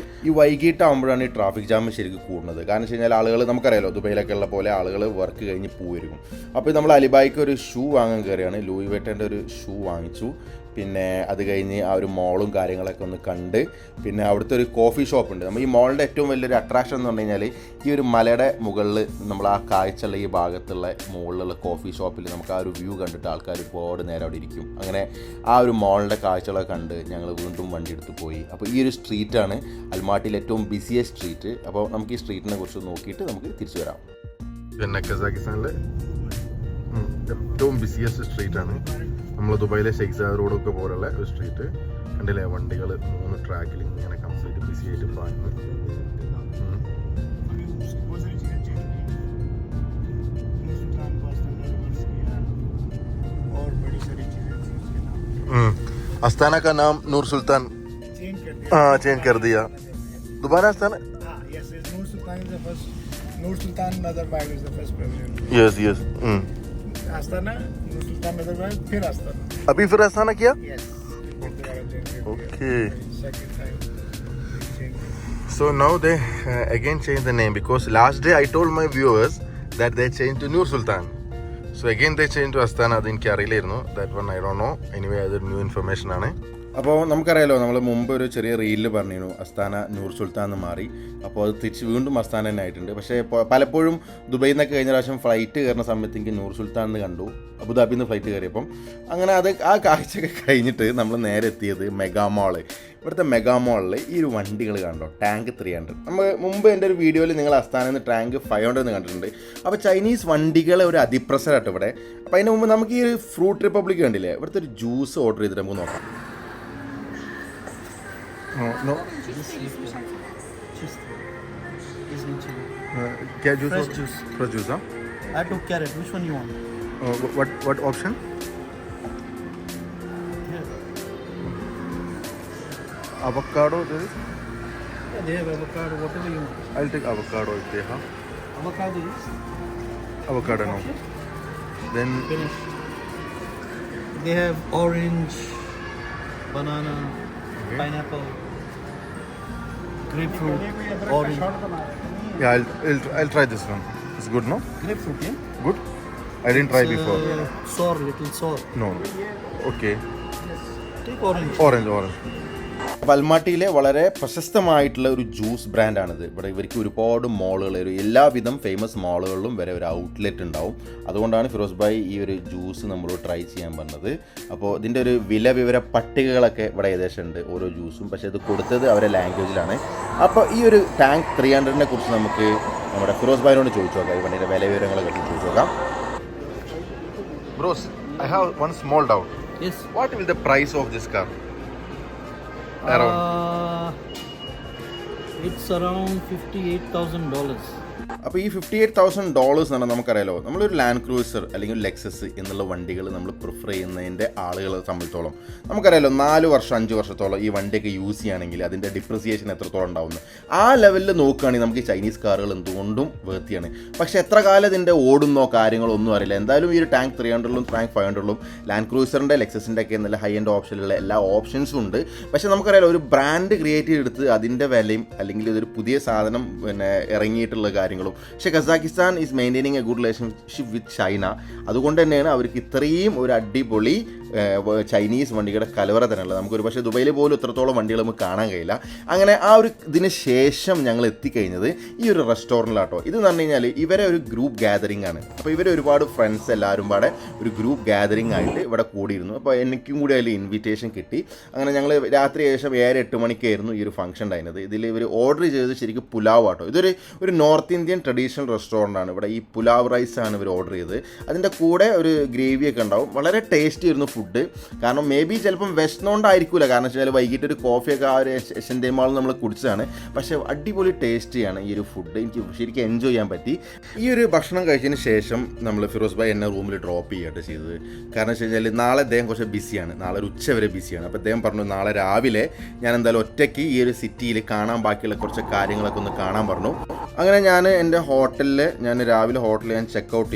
ഈ വൈകിട്ടാകുമ്പോഴാണ് ഈ ട്രാഫിക് ജാം ശരിക്കും കൂടുന്നത്. കാരണം വെച്ച് കഴിഞ്ഞാൽ ആളുകൾ, നമുക്കറിയാലോ ദുബൈയിലൊക്കെ ഉള്ള പോലെ ആളുകൾ വർക്ക് കഴിഞ്ഞ് പോയിരിക്കും. അപ്പോൾ നമ്മൾ അലിബായിക്ക് ഒരു ഷൂ വാങ്ങാൻ കയറിയാണ്. ലൂയി വെട്ടൻ്റെ ഒരു ഷൂ വാങ്ങിച്ചു. പിന്നെ അത് കഴിഞ്ഞ് ആ ഒരു മോളും കാര്യങ്ങളൊക്കെ ഒന്ന് കണ്ട്, പിന്നെ അവിടുത്തെ ഒരു കോഫി ഷോപ്പ് ഉണ്ട്. നമ്മൾ ഈ മോളിൻ്റെ ഏറ്റവും വലിയൊരു അട്രാക്ഷൻ എന്ന് പറഞ്ഞു കഴിഞ്ഞാൽ ഈ ഒരു മലയുടെ മുകളിൽ നമ്മൾ ആ കാഴ്ചയുള്ള ഈ ഭാഗത്തുള്ള മുകളിലുള്ള കോഫി ഷോപ്പിൽ നമുക്ക് ആ ഒരു വ്യൂ കണ്ടിട്ട് ആൾക്കാർ ഒരുപാട് നേരം അവിടെ ഇരിക്കും. അങ്ങനെ ആ ഒരു മോളിൻ്റെ കാഴ്ചകളൊക്കെ കണ്ട് ഞങ്ങൾ വീണ്ടും വണ്ടി എടുത്ത് പോയി. അപ്പോൾ ഈ ഒരു സ്ട്രീറ്റാണ് അൽമാട്ടിയിലെ ഏറ്റവും ബിസിയസ്റ്റ് സ്ട്രീറ്റ്. അപ്പോൾ നമുക്ക് ഈ സ്ട്രീറ്റിനെ കുറിച്ച് നോക്കിയിട്ട് നമുക്ക് തിരിച്ചു വരാം. പിന്നെ കസാഖിസ്ഥാനിലെ ഏറ്റവും ബിസിയസ്റ്റ് സ്ട്രീറ്റാണ്. നമ്മൾ ദുബൈയിലെ ഷെയ്ഖ് റോഡൊക്കെ പോലുള്ള ഒരു സ്ട്രീറ്റ് കണ്ടില്ലേ. വണ്ടികൾ 3 ട്രാക്കിൽ ഇങ്ങനെ കംപ്ലീറ്റ് ബിസി ആയിട്ട് പോകുന്നു. आस्थाना का नाम नूर सुल्तान चेंज कर दिया. दोबारा आस्थाना. Yes, Noor Sultan is the first. Noor Sultan Nazarbayev is the first president. Yes. Astana, Noor Sultan Nazarbayev, फिर Astana. अभी फिर आस्थाना किया. Yes. Okay. Second time. So now they again change the name because last day I told my viewers that they changed to Nur Sultan. So again they changed to Astana. അത് എനിക്ക് അറിയില്ലായിരുന്നു. That one I don't know. Anyway, അതൊരു new information ആണ്. അപ്പോൾ നമുക്കറിയാലോ, നമ്മൾ മുമ്പ് ഒരു ചെറിയ റീലിൽ പറഞ്ഞിരുന്നു അസ്താന നൂർ സുൽത്താൻ എന്ന് മാറി. അപ്പോൾ അത് തിരിച്ച് വീണ്ടും അസ്താന തന്നെ ആയിട്ടുണ്ട്. പക്ഷേ പലപ്പോഴും ദുബൈയിൽ നിന്നൊക്കെ കഴിഞ്ഞ പ്രാവശ്യം ഫ്ലൈറ്റ് കയറുന്ന സമയത്ത് എനിക്ക് നൂർ സുൽത്താൻ എന്ന് കണ്ടു, അബുദാബിയിൽ നിന്ന് ഫ്ലൈറ്റ് കയറിയപ്പം. അങ്ങനെ അത് ആ കാഴ്ചയൊക്കെ കഴിഞ്ഞിട്ട് നമ്മൾ നേരെ എത്തിയത് മെഗാ മോള്. ഇവിടുത്തെ മെഗാ മോളിൽ ഈ ഒരു വണ്ടികൾ കണ്ടോ, ടാങ്ക് 300. നമ്മൾ മുമ്പ് എൻ്റെ ഒരു വീഡിയോയിൽ നിങ്ങൾ അസ്താനയിൽ നിന്ന് ടാങ്ക് 500 എന്ന് കണ്ടിട്ടുണ്ട്. അപ്പോൾ ചൈനീസ് വണ്ടികളെ ഒരു അതിപ്രസരമായിട്ട് ഇവിടെ. അപ്പോൾ അതിന് മുമ്പ് നമുക്ക് ഈ ഒരു ഫ്രൂട്ട് റിപ്പബ്ലിക് കണ്ടില്ലേ, ഇവിടുത്തെ ഒരു ജ്യൂസ് ഓർഡർ ചെയ്തിട്ട് നമുക്ക് നോക്കാം. No. क्या juice? Fresh juice. Fresh juice, huh? I took carrot. Which one you want? What option? Here. Avocado there is? Yeah, they have avocado, whatever you want. I'll take avocado if they have. Avocado is Avocado no. Then finished. They have orange, banana, pineapple, grapefruit, orange. yeah, I'll try this one. It's good, no? Grapefruit, yeah? Good? I didn't try It's, before. Sour, little sour. No. Okay. Take orange. Orange. വൽമാട്ടിയിലെ വളരെ പ്രശസ്തമായിട്ടുള്ള ഒരു juice ബ്രാൻഡാണിത്. ഇവിടെ ഇവർക്ക് ഒരുപാട് മോളുകൾ, ഒരു എല്ലാവിധം famous മോളുകളിലും വരെ ഒരു outlet ഉണ്ടാവും. അതുകൊണ്ടാണ് ഫിറോസ് ഭായ് ഈ ഒരു ജ്യൂസ് നമ്മൾ ട്രൈ ചെയ്യാൻ പറഞ്ഞത്. അപ്പോൾ ഇതിൻ്റെ ഒരു വില വിവര പട്ടികകളൊക്കെ ഇവിടെ ഏകദേശം ഉണ്ട് ഓരോ ജ്യൂസും. പക്ഷേ ഇത് കൊടുത്തത് അവരുടെ ലാംഗ്വേജിലാണ്. അപ്പോൾ ഈ ഒരു ടാങ്ക് 300നെ കുറിച്ച് നമുക്ക് നമ്മുടെ ഫിറോസ് ഭായിനോട് ചോദിച്ചു നോക്കാം. ഈ വണ്ടിയുടെ വില വിവരങ്ങളൊക്കെ ചോദിച്ചു നോക്കാം. Bros, I have one small doubt. Yes. What will the price of this car? It's around $58,000. അപ്പോൾ ഈ $58,000 എന്ന് പറഞ്ഞാൽ നമുക്കറിയാലോ, നമ്മളൊരു ലാൻഡ് ക്രൂസർ അല്ലെങ്കിൽ ലെക്സസ് എന്നുള്ള വണ്ടികൾ നമ്മൾ പ്രിഫർ ചെയ്യുന്നതിൻ്റെ ആളുകളെ സംബന്ധിച്ചോളം നമുക്കറിയാലോ 4 വർഷം 5 വർഷത്തോളം ഈ വണ്ടിയൊക്കെ യൂസ് ചെയ്യുകയാണെങ്കിൽ അതിൻ്റെ ഡിപ്രിസിയേഷൻ എത്രത്തോളം ഉണ്ടാവുന്നു. ആ ലെവലിൽ നോക്കുകയാണെങ്കിൽ നമുക്ക് ഈ ചൈനീസ് കാറുകൾ എന്തുകൊണ്ടും വേർത്തിയാണ്. പക്ഷേ എത്ര കാലം ഇതിൻ്റെ ഓടുന്നോ കാര്യങ്ങളോ ഒന്നും അറിയില്ല. എന്തായാലും ഈ ഒരു ടാങ്ക് 300ലും ടാങ്ക് 500ലും ലാൻഡ് ക്രൂസറിൻ്റെ ലെക്സസിൻ്റെ ഒക്കെ നല്ല ഹൈ എൻഡ് ഓപ്ഷനിലുള്ള എല്ലാ ഓപ്ഷൻസും ഉണ്ട്. പക്ഷേ നമുക്കറിയാലോ, ഒരു ബ്രാൻഡ് ക്രിയേറ്റ് ചെയ്തെടുത്ത് അതിൻ്റെ വിലയും അല്ലെങ്കിൽ ഇതൊരു പുതിയ സാധനം ഇറങ്ങിയിട്ടുള്ള കാര്യങ്ങളും. പക്ഷേ Kazakhstan is maintaining A good relationship with China. അതുകൊണ്ട് തന്നെയാണ് അവർക്ക് ഇത്രയും ഒരു അടിപൊളി ചൈനീസ് വണ്ടികളുടെ കലവറ തന്നെയുള്ളത്. നമുക്കൊരു പക്ഷേ ദുബൈയിൽ പോലും ഇത്രത്തോളം വണ്ടികൾ നമുക്ക് കാണാൻ കഴിയില്ല. അങ്ങനെ ആ ഒരു ഇതിന് ശേഷം ഞങ്ങൾ എത്തിക്കഴിഞ്ഞത് ഈ ഒരു റെസ്റ്റോറൻറ്റിലാട്ടോ. ഇതെന്ന് പറഞ്ഞു കഴിഞ്ഞാൽ ഇവരെ ഒരു ഗ്രൂപ്പ് ഗാദറിംഗ് ആണ്. അപ്പോൾ ഇവരെ ഒരുപാട് ഫ്രണ്ട്സ് എല്ലാവരും പാടെ ഒരു ഗ്രൂപ്പ് ഗാദറിംഗ് ആയിട്ട് ഇവിടെ കൂടിയിരുന്നു. അപ്പോൾ എനിക്കും കൂടി അതിൽ ഇൻവിറ്റേഷൻ കിട്ടി. അങ്ങനെ ഞങ്ങൾ രാത്രി ഏകദേശം 7-8 മണിക്കായിരുന്നു ഈ ഒരു ഫംഗ്ഷൻ ഉണ്ടായിരുന്നത്. ഇതിൽ ഇവർ ഓർഡർ ചെയ്തത് ശരിക്കും പുലാവ് ആട്ടോ. ഇതൊരു നോർത്ത് ഇന്ത്യൻ ട്രഡീഷണൽ റെസ്റ്റോറൻ്റ് ആണ്. ഇവിടെ ഈ പുലാവ് റൈസ് ആണ് ഇവർ ഓർഡർ ചെയ്തത്. അതിൻ്റെ കൂടെ ഒരു ഗ്രേവിയൊക്കെ ഉണ്ടാവും. വളരെ ടേസ്റ്റി ആയിരുന്നു ഫുഡ്. കാരണം മേ ബി ചിലപ്പം വിശന്നുകൊണ്ടായിരിക്കില്ല, കാരണം വെച്ചാൽ വൈകിട്ട് ഒരു കോഫിയൊക്കെ ആ ഒരു എഷ്യൻ മാളിൽ നമ്മൾ കുടിച്ചതാണ്. പക്ഷേ അടിപൊളി ടേസ്റ്റിയാണ് ഈ ഒരു ഫുഡ്. എനിക്ക് ശരിക്കും എൻജോയ് ചെയ്യാൻ പറ്റി. ഈ ഒരു ഭക്ഷണം കഴിച്ചതിന് ശേഷം നമ്മൾ ഫിറോസ് ഭായ് എന്നെ റൂമിൽ ഡ്രോപ്പ് ചെയ്യട്ടെ ചെയ്തത്. കാരണം വെച്ച് കഴിഞ്ഞാൽ നാളെ അദ്ദേഹം കുറച്ച് ബിസിയാണ്, നാളെ ഒരു ഉച്ച വരെ ബിസിയാണ്. അപ്പോൾ അദ്ദേഹം പറഞ്ഞു നാളെ രാവിലെ ഞാൻ എന്തായാലും ഒറ്റയ്ക്ക് ഈ ഒരു സിറ്റിയിൽ കാണാൻ ബാക്കിയുള്ള കുറച്ച് കാര്യങ്ങളൊക്കെ ഒന്ന് കാണാൻ പറഞ്ഞു. അങ്ങനെ ഞാൻ എൻ്റെ ഹോട്ടലിൽ രാവിലെ ഹോട്ടലിൽ ചെക്കൗട്ട്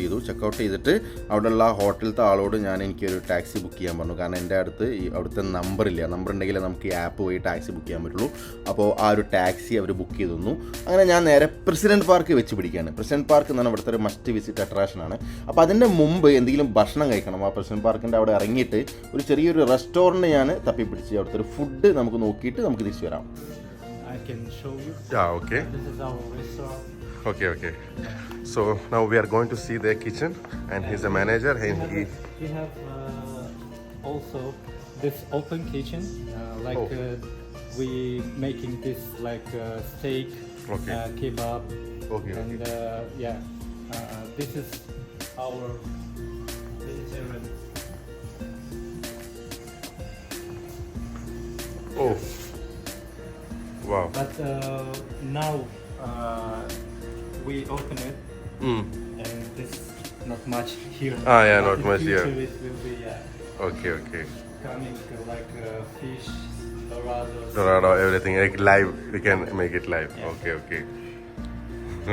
ചെയ്തിട്ട് അവിടെയുള്ള ഹോട്ടലിലത്തെ ആളോട് എനിക്കൊരു ടാക്സി ബുക്ക് ചെയ്യാൻ പറഞ്ഞു. കാരണം എൻ്റെ അടുത്ത് അവിടുത്തെ നമ്പറില്ല. നമ്പർ ഉണ്ടെങ്കിൽ നമുക്ക് ഈ ആപ്പ് വഴി ടാക്സി ബുക്ക് ചെയ്യാൻ പറ്റുള്ളൂ. അപ്പോൾ ആ ഒരു ടാക്സി അവർ ബുക്ക് ചെയ്ത് തന്നു. അങ്ങനെ ഞാൻ നേരെ പ്രസിഡൻറ്റ് പാർക്ക് വെച്ച് പിടിക്കുകയാണ്. പ്രസിഡൻറ്റ് പാർക്ക് എന്ന് പറഞ്ഞാൽ ഇവിടുത്തെ ഒരു മസ്റ്റ് വിസിറ്റ് അട്രാക്ഷനാണ്. അപ്പോൾ അതിൻ്റെ മുമ്പ് എന്തെങ്കിലും ഭക്ഷണം കഴിക്കണം. ആ പ്രസിഡൻറ്റ് പാർക്കിൻ്റെ അവിടെ ഇറങ്ങിയിട്ട് ഒരു ചെറിയൊരു റെസ്റ്റോറൻറ്റ് ഞാൻ തപ്പിപ്പിടിച്ച് അവിടുത്തെ ഒരു ഫുഡ് നമുക്ക് നോക്കിയിട്ട് നമുക്ക് തിരിച്ചു വരാം. I can show you. Yeah, okay. This is our restaurant. Okay. So now we are going to see their kitchen and he's the manager and We have also this open kitchen, we making this like steak, Okay. Kebab, Okay. and this is our vegetarian. Oh. Wow. But now we open it, and this not much here. Yeah, But not in much here. future It will be Okay. coming like fish, dorados. Dorado, everything like live. We can make it live. Yeah.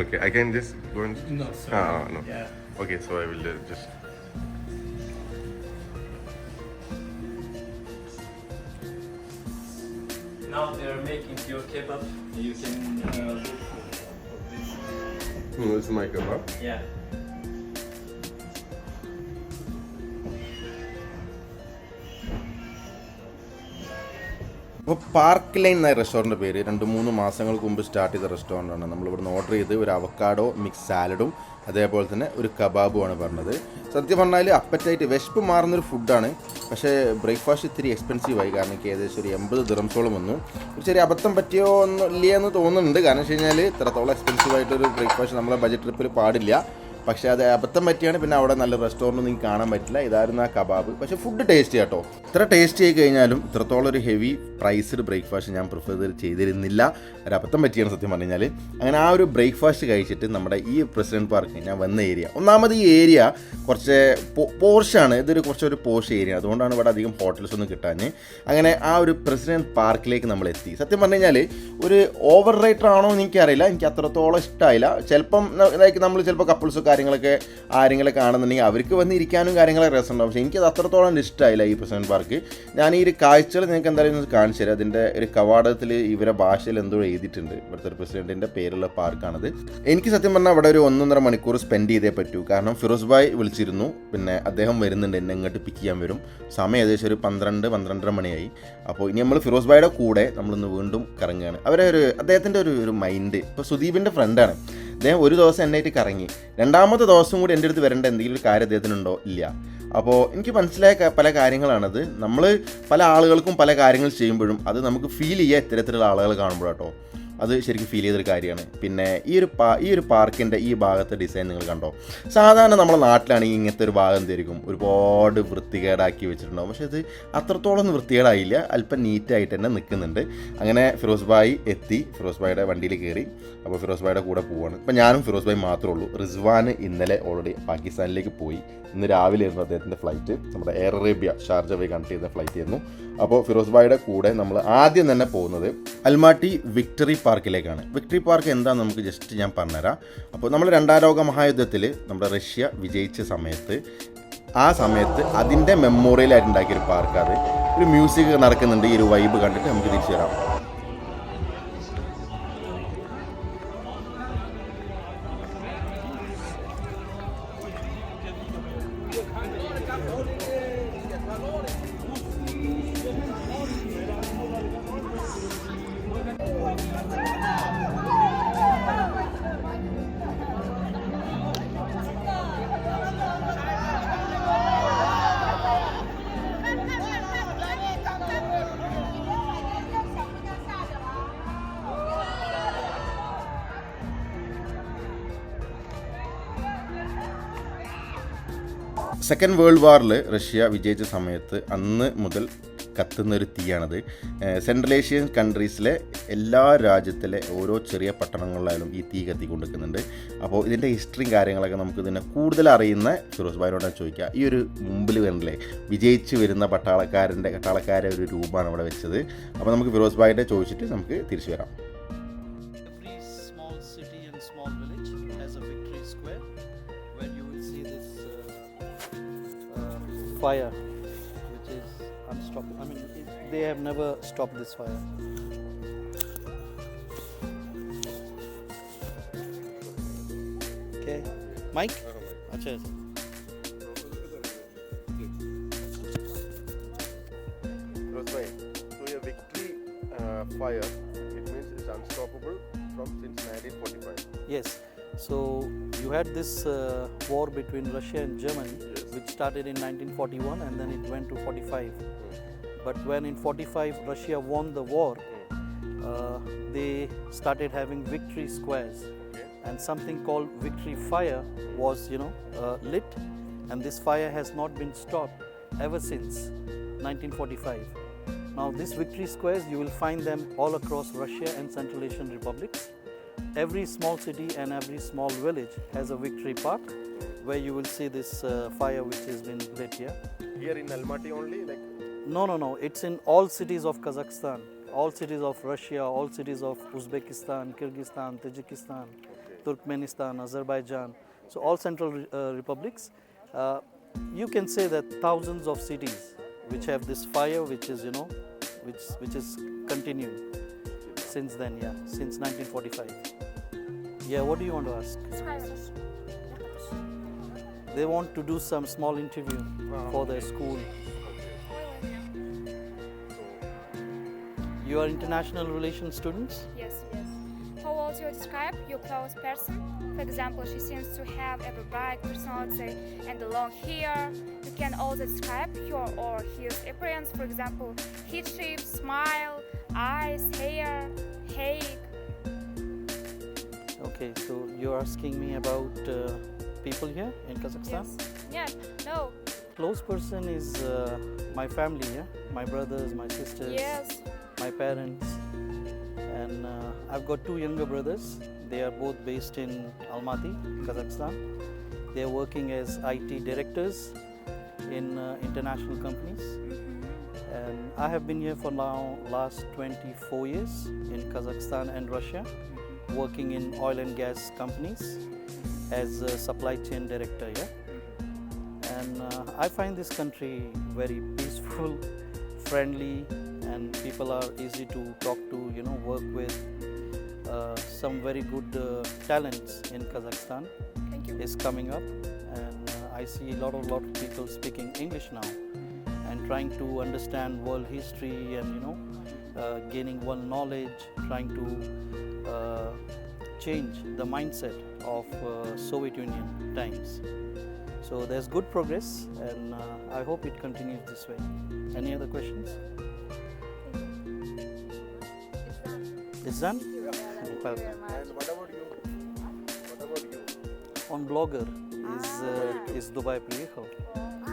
Okay. I can just go and. No, sorry. No. Yeah. Okay, so I will just. Now they are making your kebab. You can look for this. This is my kebab. Yeah. അപ്പോൾ park line എന്ന restaurant പേര് 2-3 മാസങ്ങൾക്ക് മുമ്പ് start ചെയ്ത റെസ്റ്റോറൻ്റാണ്. നമ്മളിവിടുന്ന് order ചെയ്ത് ഒരു avocado mix സാലഡും അതേപോലെ തന്നെ ഒരു കബാബുമാണ് പറഞ്ഞത്. സത്യം പറഞ്ഞാൽ അപ്പറ്റായിട്ട് വിശപ്പ് മാറുന്നൊരു ഫുഡാണ്. പക്ഷേ ബ്രേക്ക്ഫാസ്റ്റ് ഇത്തിരി എക്സ്പെൻസീവായി. കാരണം എനിക്ക് ഏകദേശം ഒരു 80 ദിറംസോളം വന്നു. ഒരു ചെറിയ അബദ്ധം പറ്റിയോ ഒന്നും ഇല്ല എന്ന് തോന്നുന്നുണ്ട്. കാരണം വെച്ച് കഴിഞ്ഞാൽ ഇത്രത്തോളം എക്സ്പെൻസീവായിട്ടൊരു ബ്രേക്ക്ഫാസ്റ്റ് നമ്മളെ ബജറ്റ് ട്രിപ്പിൽ പാടില്ല. പക്ഷേ അത് അബദ്ധം പറ്റിയാണ്. പിന്നെ അവിടെ നല്ല റെസ്റ്റോറൻറ്റ് നിങ്ങൾക്ക് കാണാൻ പറ്റില്ല. ഇതായിരുന്നു ആ കബാബ്. പക്ഷേ ഫുഡ് ടേസ്റ്റ് കേട്ടോ. ഇത്ര ടേസ്റ്റ് ചെയ്ത് കഴിഞ്ഞാലും ഇത്രത്തോളം ഒരു ഹെവി പ്രൈസ്ഡ് ബ്രേക്ക്ഫാസ്റ്റ് ഞാൻ പ്രിഫർ ചെയ്തിരുന്നില്ല. ഒരു അബദ്ധം പറ്റിയാണ് സത്യം പറഞ്ഞു കഴിഞ്ഞാൽ. അങ്ങനെ ആ ഒരു ബ്രേക്ക്ഫാസ്റ്റ് കഴിച്ചിട്ട് നമ്മുടെ ഈ പ്രസിഡന്റ് പാർക്ക് ഞാൻ വന്ന ഏരിയ, ഒന്നാമത് ഈ ഏരിയ കുറച്ച് പോർഷാണ്. ഇതൊരു കുറച്ചൊരു പോഷ് ഏരിയ. അതുകൊണ്ടാണ് ഇവിടെ അധികം ഹോട്ടൽസ് ഒന്നും കിട്ടാൻ. അങ്ങനെ ആ ഒരു പ്രസിഡന്റ് പാർക്കിലേക്ക് നമ്മൾ എത്തി. സത്യം പറഞ്ഞു കഴിഞ്ഞാൽ ഒരു ഓവർ റേറ്റർ ആണോ എന്ന് എനിക്കറിയില്ല. എനിക്ക് അത്രത്തോളം ഇഷ്ടമായില്ല. ചിലപ്പം ലൈക്ക് നമ്മൾ ചിലപ്പോൾ കപ്പിൾസോ കാര്യങ്ങളൊക്കെ ആരെങ്കിലൊക്കെ കാണുന്നുണ്ടെങ്കിൽ അവർക്ക് വന്ന് ഇരിക്കാനും കാര്യങ്ങളൊക്കെ രസമുണ്ടാവും. പക്ഷേ എനിക്കത് അത്രത്തോളം ഇഷ്ടമായില്ല ഈ പ്രസിഡന്റ് പാർക്ക്. ഞാൻ ഈ ഒരു കാഴ്ചകൾ നിങ്ങൾക്ക് എന്തായാലും കാണിച്ചു തരാം. അതിൻ്റെ ഒരു കവാടത്തിൽ ഇവരെ ഭാഷയിൽ എന്തോ എഴുതിയിട്ടുണ്ട്. ഇവിടുത്തെ ഒരു പ്രസിഡന്റിൻ്റെ പേരുള്ള പാർക്കാണത്. എനിക്ക് സത്യം പറഞ്ഞാൽ അവിടെ ഒരു 1.5 മണിക്കൂർ സ്പെൻഡ് ചെയ്തേ പറ്റൂ. കാരണം ഫിറോസ് ഭായ് വിളിച്ചിരുന്നു. പിന്നെ അദ്ദേഹം വരുന്നുണ്ട്, എന്നെ ഇങ്ങോട്ട് പിക്ക് ചെയ്യാൻ വരും. സമയം ഏകദേശം ഒരു 12-12:30 മണിയായി. അപ്പോൾ ഇനി നമ്മൾ ഫിറോസ് ഭായിയുടെ കൂടെ നമ്മളിന്ന് വീണ്ടും കറങ്ങുകയാണ്. അദ്ദേഹത്തിൻ്റെ ഒരു മൈൻഡ് ഇപ്പോൾ സുദീപിൻ്റെ ഫ്രണ്ടാണ്. അദ്ദേഹം ഒരു ദിവസം എന്നായിട്ട് കറങ്ങി, 2ാമത്തെ ദിവസം കൂടി എൻ്റെ അടുത്ത് വരേണ്ട എന്തെങ്കിലും ഒരു കാര്യം അദ്ദേഹത്തിനുണ്ടോ ഇല്ല. അപ്പോൾ എനിക്ക് മനസ്സിലായ പല കാര്യങ്ങളാണത്. നമ്മൾ പല ആളുകൾക്കും പല കാര്യങ്ങൾ ചെയ്യുമ്പോഴും അത് നമുക്ക് ഫീൽ ചെയ്യുക ഇത്തരത്തിലുള്ള ആളുകൾ കാണുമ്പോഴാട്ടോ. അത് ശരിക്കും ഫീൽ ചെയ്തൊരു കാര്യമാണ്. പിന്നെ ഈ ഒരു പാർക്കിൻ്റെ ഈ ഭാഗത്തെ ഡിസൈൻ നിങ്ങൾ കണ്ടോ? സാധാരണ നമ്മുടെ നാട്ടിലാണെങ്കിൽ ഇങ്ങനത്തെ ഒരു ഭാഗം എന്തായിരിക്കും ഒരുപാട് വൃത്തികേടാക്കി വെച്ചിട്ടുണ്ടാവും. പക്ഷേ ഇത് അത്രത്തോളം വൃത്തികേടായില്ല. അല്പം നീറ്റായിട്ട് തന്നെ നിൽക്കുന്നുണ്ട്. അങ്ങനെ ഫിറോസ് ഭായ് എത്തി. ഫിറോസ് ഭായിയുടെ വണ്ടിയിൽ കയറി. അപ്പോൾ ഫിറോസ് ഭായിയുടെ കൂടെ പോവാണ്. ഇപ്പം ഞാനും ഫിറോസ് ഭായ് മാത്രമേ ഉള്ളൂ. റിസ്വാൻ ഇന്നലെ ഓൾറെഡി പാകിസ്ഥാനിലേക്ക് പോയി. ഇന്ന് രാവിലെ ആയിരുന്നു അദ്ദേഹത്തിൻ്റെ ഫ്ലൈറ്റ്. നമ്മുടെ എയർ അറേബ്യ ഷാർജ വഴി കണക്ട് ചെയ്ത ഫ്ലൈറ്റ് ആയിരുന്നു. അപ്പോൾ ഫിറോസ് ഭായിയുടെ കൂടെ നമ്മൾ ആദ്യം തന്നെ പോകുന്നത് അൽമാട്ടി വിക്ടറി പാർക്കിലേക്കാണ്. വിക്ടറി പാർക്ക് എന്താണെന്ന് നമുക്ക് ജസ്റ്റ് ഞാൻ പറഞ്ഞുതരാം. അപ്പോൾ നമ്മൾ 2ാം ലോക മഹായുദ്ധത്തിൽ നമ്മുടെ റഷ്യ വിജയിച്ച സമയത്ത് അതിൻ്റെ മെമ്മോറിയലായിട്ട് ഉണ്ടാക്കിയൊരു പാർക്ക്. അത് ഒരു മ്യൂസിക് നടക്കുന്നുണ്ട്. ഈ ഒരു വൈബ് കണ്ടിട്ട് നമുക്ക് തിരിച്ചു വരാം. സെക്കൻഡ് വേൾഡ് വാറിൽ റഷ്യ വിജയിച്ച സമയത്ത് അന്ന് മുതൽ കത്തുന്നൊരു തീയാണത്. സെൻട്രൽ ഏഷ്യൻ കൺട്രീസിലെ എല്ലാ രാജ്യത്തിലെ ഓരോ ചെറിയ പട്ടണങ്ങളിലായാലും ഈ തീ കത്തിക്കൊണ്ടിരിക്കുന്നുണ്ട്. അപ്പോൾ ഇതിൻ്റെ ഹിസ്റ്ററിയും കാര്യങ്ങളൊക്കെ നമുക്ക് ഇതിനെ കൂടുതൽ അറിയുന്ന ഫിറോസ് ഭായിനോടാണ് ചോദിക്കുക. ഈ ഒരു മുമ്പിൽ വരണ്ടേ വിജയിച്ച് വരുന്ന പട്ടാളക്കാരെ ഒരു രൂപമാണ് അവിടെ വെച്ചത്. അപ്പോൾ നമുക്ക് ഫിറോസ് ഭായിയുടെ ചോദിച്ചിട്ട് നമുക്ക് തിരിച്ചു വരാം. Every small city and small village has a victory square where you will see this fire which is unstoppable. I mean, they have never stopped this fire. Okay, Mike? Acha. Fairoz bhai, so your victory fire, it means it's unstoppable since 1945. Yes. So you had this war between Russia and Germany, which started in 1941 and then it went to 45. But when in 45 Russia won the war, they started having victory squares, and something called victory fire was, lit, and this fire has not been stopped ever since 1945. Now these victory squares, you will find them all across Russia and Central Asian republics. Every small city and every small village has a victory park where you will see this fire which has been lit here. Here in Almaty only, like? No. It's in all cities of Kazakhstan, all cities of Russia, all cities of Uzbekistan, Kyrgyzstan, Tajikistan, Turkmenistan, Azerbaijan. So all central republics. You can say that thousands of cities which have this fire, which is which is continuing since then, since 1945. Yeah, what do you want to ask? They want to do some small interview for their school. You are international relations students? Yes, yes. How would you describe your close person? For example, she seems to have a bright personality and long hair. You can also describe her or his appearance. For example, head shape, smile, eyes, hair, height. Okay, so you're asking me about people here in Kazakhstan? Yes. No. Close person is my family, yeah? My brothers, my sisters, Yes. my parents. And I've got two younger brothers. They are both based in Almaty, Kazakhstan. They are working as IT directors in international companies. And I have been here for now last 24 years in Kazakhstan and Russia, working in oil and gas companies as a supply chain director. Yeah, and I find this country very peaceful, friendly, and people are easy to talk to. You know, work with. Some very good talents in Kazakhstan Thank you. is coming up, and I see a lot of people speaking English now and trying to understand world history and gaining world knowledge, trying to change the mindset of Soviet Union times. So there's good progress, and I hope it continues this way. Any other questions? It's done? Welcome. And what about you? Он блогер из Дубая приехал.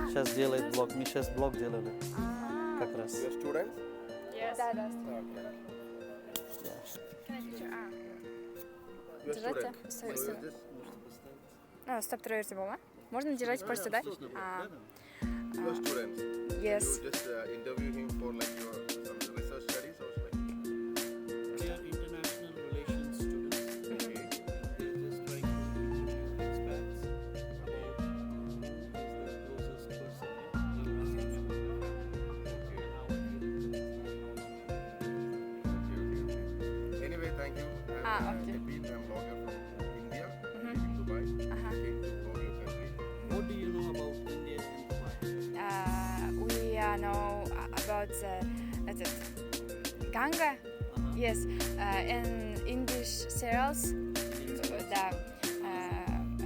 Сейчас делает блог. Мы сейчас блог делали. Как раз. Your student? Yes. Okay. Can I put your arm? Your Держите. student. So is this? Стоп, троертибол, а? Можно держать просто, да? Your students. Yes. You just interview him for like your some research studies or like. They are international relations students. Okay. They're just trying to interview expats about who is the closest person. Anyway, thank you. I'm Okay. Kapil. I'm blogger from India. In Dubai. Came to vlog your country. What do you know about India and Dubai? We know about Ganga. Yes. In English serials. Да.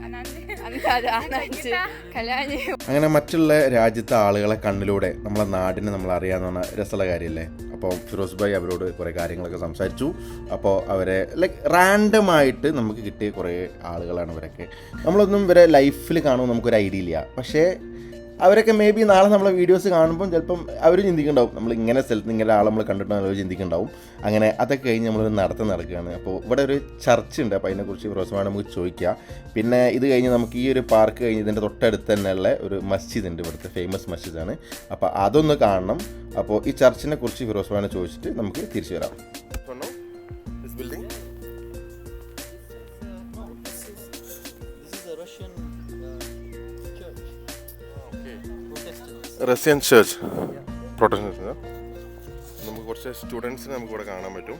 Anandi, Kalyani. അങ്ങനെ മറ്റുള്ള രാജ്യത്തെ ആളുകളെ കണ്ണിലൂടെ നമ്മളെ നാടിനെ നമ്മൾ അറിയാമെന്ന് പറഞ്ഞ രസമുള്ള കാര്യമല്ലേ. അപ്പോൾ ഫിറോസ് ഭായി അവരോട് കുറേ കാര്യങ്ങളൊക്കെ സംസാരിച്ചു. അപ്പോൾ അവരെ ലൈക്ക് റാൻഡമായിട്ട് നമുക്ക് കിട്ടിയ കുറേ ആളുകളാണ് ഇവരൊക്കെ. നമ്മളൊന്നും ഇവരെ ലൈഫിൽ കാണുമ്പോൾ നമുക്കൊരു ഐഡിയ ഇല്ല. പക്ഷേ അവരൊക്കെ മേ ബി നാളെ നമ്മളെ വീഡിയോസ് കാണുമ്പം ചിലപ്പം അവർ ചിന്തിക്കുന്നുണ്ടാവും നമ്മൾ ഇങ്ങനെ സ്ഥലത്ത് ഇങ്ങനെ ആളെ നമ്മൾ കണ്ടിട്ടുണ്ടെന്ന് അവർ ചിന്തിക്കുന്നുണ്ടാവും. അങ്ങനെ അതൊക്കെ കഴിഞ്ഞ് നമ്മളൊരു നടക്കുകയാണ്. അപ്പോൾ ഇവിടെ ഒരു ചർച്ച ഉണ്ട്. അപ്പോൾ അതിനെക്കുറിച്ച് ഫിറോസ് ഭായി നമുക്ക് ചോദിക്കാം. പിന്നെ ഇത് കഴിഞ്ഞ് നമുക്ക് ഈ ഒരു പാർക്ക് കഴിഞ്ഞ് ഇതിൻ്റെ തൊട്ടടുത്ത് തന്നെയുള്ള ഒരു മസ്ജിദ് ഉണ്ട്. ഇവിടുത്തെ ഫേമസ് മസ്ജിദാണ്. അപ്പോൾ അതൊന്ന് കാണണം. അപ്പോൾ ഈ ചർച്ചിനെ കുറിച്ച് ഫിറോസ് ഭായിനെ ചോദിച്ചിട്ട് നമുക്ക് തിരിച്ചു വരാം. So now, this building. This is a Russian church. Okay. Protestants. Russian church. Protestants. നമുക്ക് കുറച്ച് സ്റ്റുഡൻസിനെ നമുക്ക് ഇവിടെ കാണാൻ പറ്റും.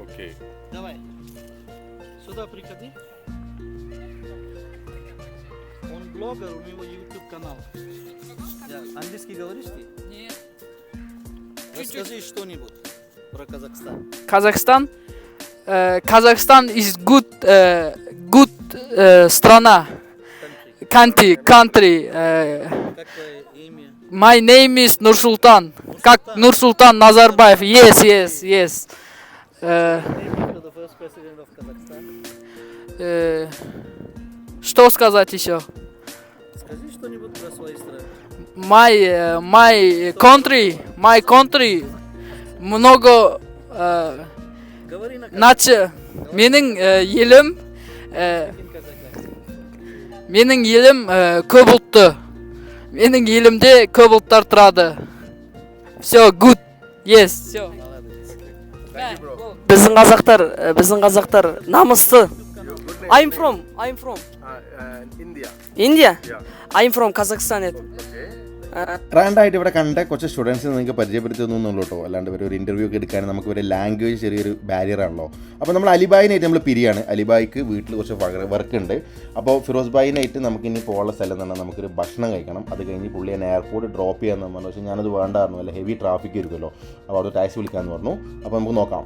Okay. Давай. Сюда приходи. Он блогер, у него YouTube канал. Английский говоришь ты? Нет. Расскажи что-нибудь про Казахстан. Kazakhstan. Kazakhstan is good страна. Country. Как твое имя? My name is Nursultan. Как Nursultan Nazarbayev. Yes. Name to the first president of Kazakhstan. Что сказать еще? Скажи что-нибудь про свою страну. My country. Много Говори на менің елім көп ұлтты. Менің елімде көп ұлттар тұрады. Все, good. Yes, все. Thank you, bro. Біздің қазақтар намысты. Your good name? I'm from India. India. Yeah. I'm from Kazakhstan. Okay. റാൻഡായിട്ട് ഇവിടെ കണ്ട കുറച്ച് സ്റ്റുഡൻസിനെ നിങ്ങൾക്ക് പരിചയപ്പെടുത്തുന്നുള്ളൂ കേട്ടോ. അല്ലാണ്ട് ഒരു interview ഒക്കെ എടുക്കാൻ നമുക്ക് ഒരു ലാംഗ്വേജ് ചെറിയൊരു ബാരിയറാണല്ലോ. അപ്പോൾ നമ്മൾ അലിബായിനായിട്ട് നമ്മൾ പിരിയാണ്. അലിബായിക്ക് വീട്ടിൽ കുറച്ച് വർക്ക് ഉണ്ട്. അപ്പോൾ ഫിറോസ് ഭായിനായിട്ട് നമുക്ക് ഇനി പോകാനുള്ള സ്ഥലം എന്ന് പറഞ്ഞാൽ നമുക്കൊരു ഭക്ഷണം കഴിക്കണം. അത് കഴിഞ്ഞ് പുള്ളി എന്നെ എയർപോർട്ട് ഡ്രോപ്പ് ചെയ്യാമെന്ന് പറഞ്ഞു. പക്ഷേ ഞാനത് വേണ്ടായിരുന്നു, അല്ല ഹെവി ട്രാഫിക് ആയിരിക്കുമല്ലോ. അപ്പോൾ അവിടെ ടാക്സി വിളിക്കാമെന്ന് പറഞ്ഞു. അപ്പോൾ നമുക്ക് നോക്കാം.